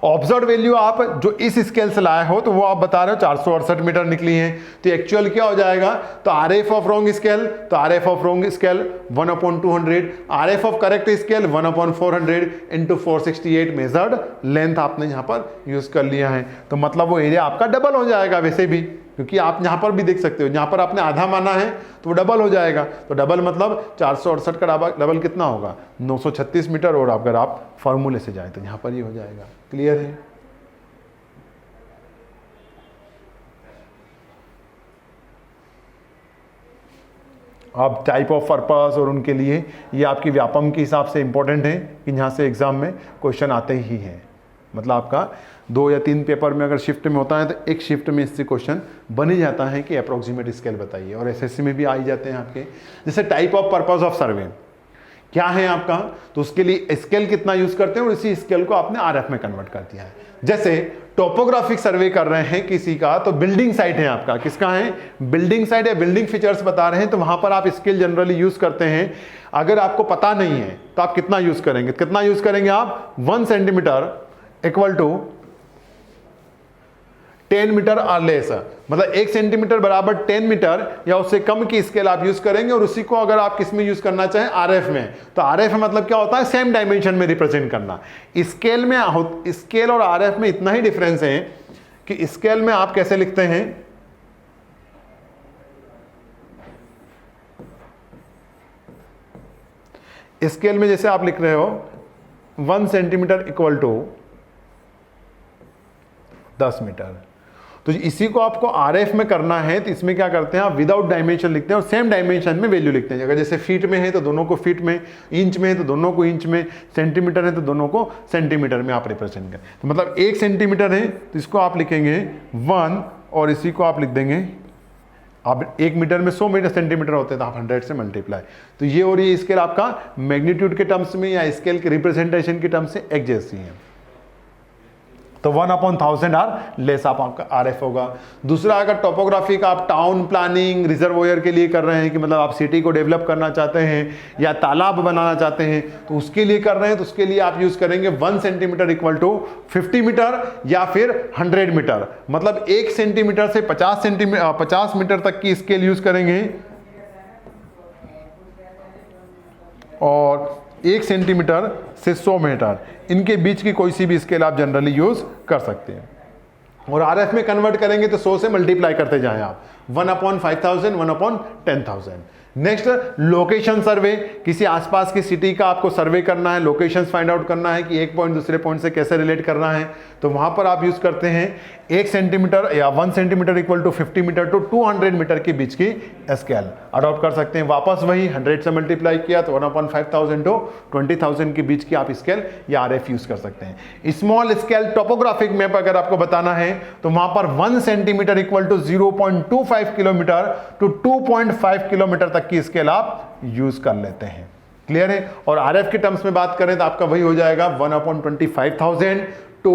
ऑब्जर्व वैल्यू आप जो इस स्केल से लाए हो तो वो आप बता रहे हो 468 मीटर निकली है। तो एक्चुअल क्या हो जाएगा, तो RF ऑफ रॉन्ग स्केल, तो RF of wrong scale 1 upon 200, RF of correct scale 1 upon 400 into 468 measured length आपने यहाँ पर यूज कर लिया है। तो मतलब वो एरिया आपका डबल हो जाएगा वैसे भी, क्योंकि आप यहाँ पर भी देख सकते हो, यहाँ पर आपने आधा माना है तो वो डबल हो जाएगा। तो डबल मतलब 468 का डबल कितना होगा, 936 मीटर। और अगर आप फॉर्मूले से जाए तो यहाँ पर ये हो जाएगा। क्लियर है? अब टाइप ऑफ पर्पस और उनके लिए ये आपकी व्यापम के हिसाब से इंपॉर्टेंट है कि यहाँ से एग्जाम में क्वेश्चन आते ही हैं। मतलब आपका 2 या 3 पेपर में अगर शिफ्ट में होता है तो एक शिफ्ट में इससे क्वेश्चन बन ही जाता है कि अप्रोक्सीमेट स्केल बताइए। और एसएससी में भी आ ही जाते हैं आपके। जैसे टाइप ऑफ पर्पस ऑफ सर्वे क्या है आपका, तो उसके लिए स्केल कितना यूज करते हैं और इसी स्केल को आपने RF में कन्वर्ट कर दिया है। जैसे टोपोग्राफिक सर्वे कर रहे हैं किसी का, तो बिल्डिंग साइट है आपका, किसका है, बिल्डिंग साइट या बिल्डिंग फीचर्स बता रहे हैं, तो वहां पर आप स्केल जनरली यूज करते हैं। अगर आपको पता नहीं है तो आप कितना यूज करेंगे, कितना यूज करेंगे आप 1 सेंटीमीटर इक्वल टू 10 मीटर और लेस, मतलब 1 सेंटीमीटर बराबर 10 मीटर या उससे कम की स्केल आप यूज करेंगे। और उसी को अगर आप किस में यूज करना चाहें, RF में, तो RF में मतलब क्या होता है, सेम डायमेंशन में रिप्रेजेंट करना। स्केल में स्केल और RF में इतना ही डिफरेंस है कि स्केल में आप कैसे लिखते हैं, स्केल में जैसे आप लिख रहे हो 1 सेंटीमीटर इक्वल टू 10 मीटर, तो इसी को आपको RF में करना है तो इसमें क्या करते हैं, आप विदाउट डायमेंशन लिखते हैं और सेम डायमेंशन में वैल्यू लिखते हैं। अगर जैसे फीट में है तो दोनों को फीट में, इंच में है तो दोनों को इंच में, सेंटीमीटर है तो दोनों को सेंटीमीटर में आप रिप्रेजेंट करें। तो मतलब 1 सेंटीमीटर है तो इसको आप लिखेंगे 1 और इसी को आप लिख देंगे, आप 1 मीटर में 100 मीटर सेंटीमीटर होते हैं तो आप 100 से मल्टीप्लाई। तो ये और ये स्केल आपका मैग्नीट्यूड के टर्म्स में या स्केल के रिप्रेजेंटेशन के टर्म्स से एक जैसी है। तो 1/1000 आर लेस आपका RF होगा। दूसरा, अगर टोपोग्राफी का आप टाउन प्लानिंग रिजर्वोयर के लिए कर रहे हैं कि मतलब आप सिटी को डेवलप करना चाहते हैं या तालाब बनाना चाहते हैं, तो उसके लिए कर रहे हैं, तो उसके लिए आप यूज करेंगे 1 सेंटीमीटर इक्वल टू 50 मीटर या फिर 100 मीटर, मतलब 1 सेंटीमीटर से 50 मीटर तक की स्केल यूज करेंगे और 1 सेंटीमीटर से 100 मीटर, इनके बीच की कोई सी भी स्केल आप जनरली यूज कर सकते हैं। और RF में कन्वर्ट करेंगे तो 100 से मल्टीप्लाई करते जाएं आप, 1/5000, 1/10,000। नेक्स्ट, लोकेशन सर्वे, किसी आसपास की सिटी का आपको सर्वे करना है, लोकेशंस फाइंड आउट करना है कि एक पॉइंट दूसरे पॉइंट से कैसे रिलेट करना है, तो वहां पर आप यूज करते हैं 1 सेंटीमीटर या 1 centimetre equal to 50 metre to 200 metre के बीच की स्केल अडॉप्ट कर सकते हैं। वापस वही 100 से मल्टीप्लाई किया तो 1/5000 टू 20,000 के बीच की आप स्केल या RF यूज कर सकते हैं। स्मॉल स्केल टोपोग्राफिक मैप अगर आपको बताना है तो वहां पर 1 centimetre equal to 0.25 kilometre to 2.5 kilometre तक की स्केल आप यूज कर लेते हैं। क्लियर है? और RF के टर्म्स में बात करें तो आपका वही हो जाएगा 1/25,000 टू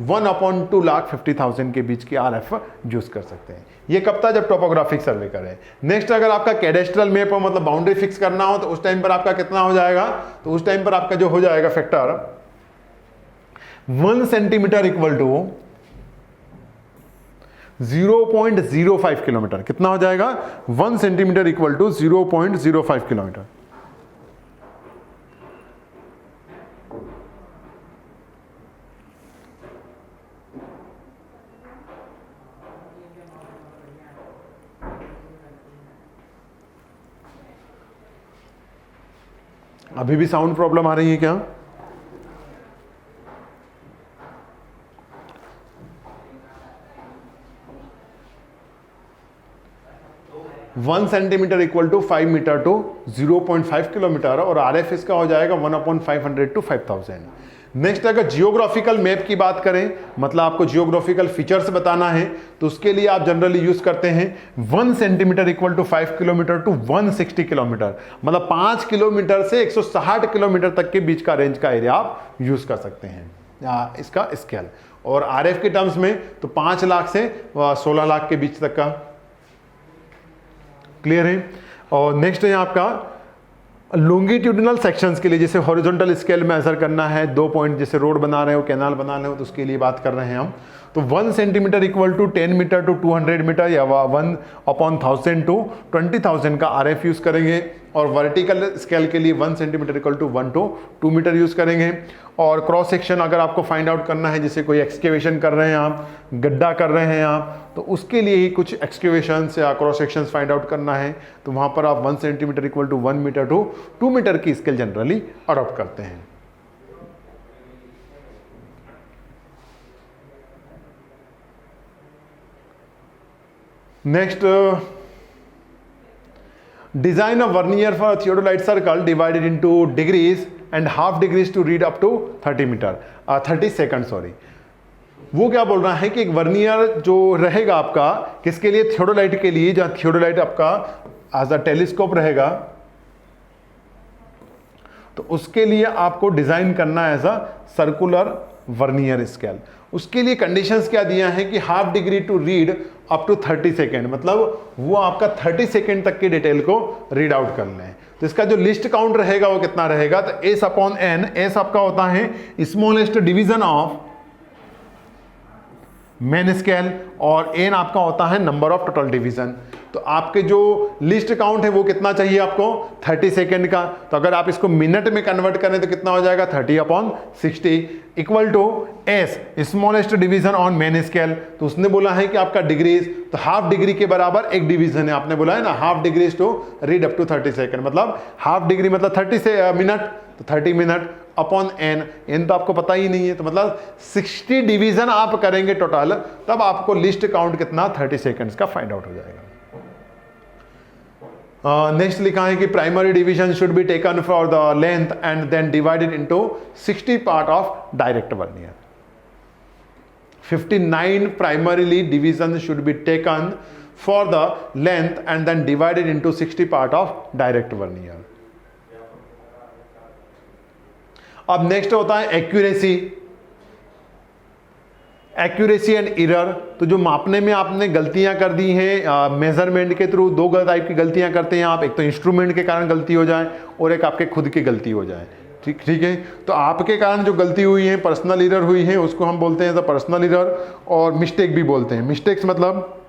1/250,000 के बीच की RF यूज कर सकते हैं। ये कब था? जब टोपोग्राफिक सर्वे करें। नेक्स्ट, अगर आपका कैडेस्ट्रल मैप हो, मतलब बाउंड्री फिक्स करना हो, तो उस टाइम पर आपका कितना हो जाएगा? तो उस टाइम पर आपका जो हो जाएगा factor 1 centimetre equal to 0.05 kilometre. कितना हो जाएगा? 1 सेंटीमीटर इक्वल टू 0.05 किलोमीटर। अभी भी साउंड प्रॉब्लम आ रही है क्या? One centimetre equal to 5 metre to 0.5 kilometre और RF इसका हो जाएगा 1/500 टू 5000। नेक्स्ट, अगर जियोग्राफिकल मैप की बात करें, मतलब आपको जियोग्राफिकल फीचर्स बताना है, तो उसके लिए आप जनरली यूज करते हैं 1 centimetre equal to 5 kilometre to 160 kilometre, मतलब 5 किलोमीटर से 160 किलोमीटर तक के बीच का रेंज का एरिया आप यूज कर सकते हैं इसका स्केल। और RF के टर्म्स में तो 5 लाख से 16 लाख के बीच तक का। क्लियर है? और नेक्स्ट है आपका लॉन्गिट्यूडिनल सेक्शंस के लिए, जैसे हॉरिजॉन्टल स्केल में मेजर करना है 2 पॉइंट, जैसे रोड बना रहे हो, कैनाल बना रहे हो, तो उसके लिए बात कर रहे हैं हम। तो 1 centimetre equal to 10 metre to 200 metre या 1/1000 टू 20,000 का RF यूज करेंगे। और वर्टिकल स्केल के लिए 1 centimetre equal to 1 to 2 metre use करेंगे। और क्रॉस सेक्शन अगर आपको फाइंड आउट करना है, जैसे कोई एक्सकेवेशन कर रहे हैं आप, गड्ढा कर रहे हैं आप, तो उसके लिए ही कुछ एक्सकेवेशंस या क्रॉस सेक्शंस फाइंड आउट करना है, तो वहां पर आप 1 centimetre equal to 1 metre to 2 metre की स्केल जनरली अडॉप्ट करते हैं। Next, design a vernier for a theodolite circle divided into degrees and half degrees to read up to 30 second sorry. वो क्या बोल रहा है कि एक वर्नियर जो रहेगा आपका किसके लिए? थियोडोलाइट के लिए, जहां थियोडोलाइट आपका एज अ टेलीस्कोप रहेगा, तो उसके लिए आपको डिजाइन करना है as a circular vernier scale. उसके लिए कंडीशंस क्या दिया है कि half degree to read up to 30 second, मतलब वो आपका 30 सेकेंड तक की डिटेल को रीड आउट कर लें। तो इसका जो लिस्ट काउंट रहेगा वो कितना रहेगा? तो S/N, S आपका होता है smallest division of main scale और N आपका होता है नंबर ऑफ टोटल डिवीजन। तो आपके जो लिस्ट काउंट है वो कितना चाहिए आपको? 30 सेकेंड का। तो अगर आप इसको मिनट में कन्वर्ट करें तो कितना हो जाएगा? 30/60 equal to S smallest division on main scale. तो उसने बोला है कि आपका डिग्रीज, तो हाफ डिग्री के बराबर एक डिवीजन है, आपने बोला है ना, half degrees to read up to 30 second, मतलब हाफ डिग्री मतलब 30 मिनट, तो 30 मिनट अपॉन N तो आपको पता ही नहीं है, तो मतलब 60 डिवीजन आप करेंगे टोटल, तब आपको लिस्ट काउंट कितना 30 सेकेंड्स का फाइंड आउट हो जाएगा। नेक्स्ट लिखा है कि primary division should be taken for the length and then divided into 60 part of direct vernier. 59 primarily division should be taken for the length and then divided into 60 part of direct vernier. अब next होता है accuracy. Accuracy and error, तो जो मापने में आपने गलतियां कर दी हैं मेजरमेंट के थ्रू, दो टाइप की गलतियां करते हैं आप, एक तो इंस्ट्रूमेंट के कारण गलती हो जाए और एक आपके खुद की गलती हो जाए। ठीक है, तो आपके कारण जो गलती हुई है, पर्सनल एरर हुई है, उसको हम बोलते हैं द पर्सनल एरर, और मिस्टेक भी बोलते हैं। मिस्टेक्स मतलब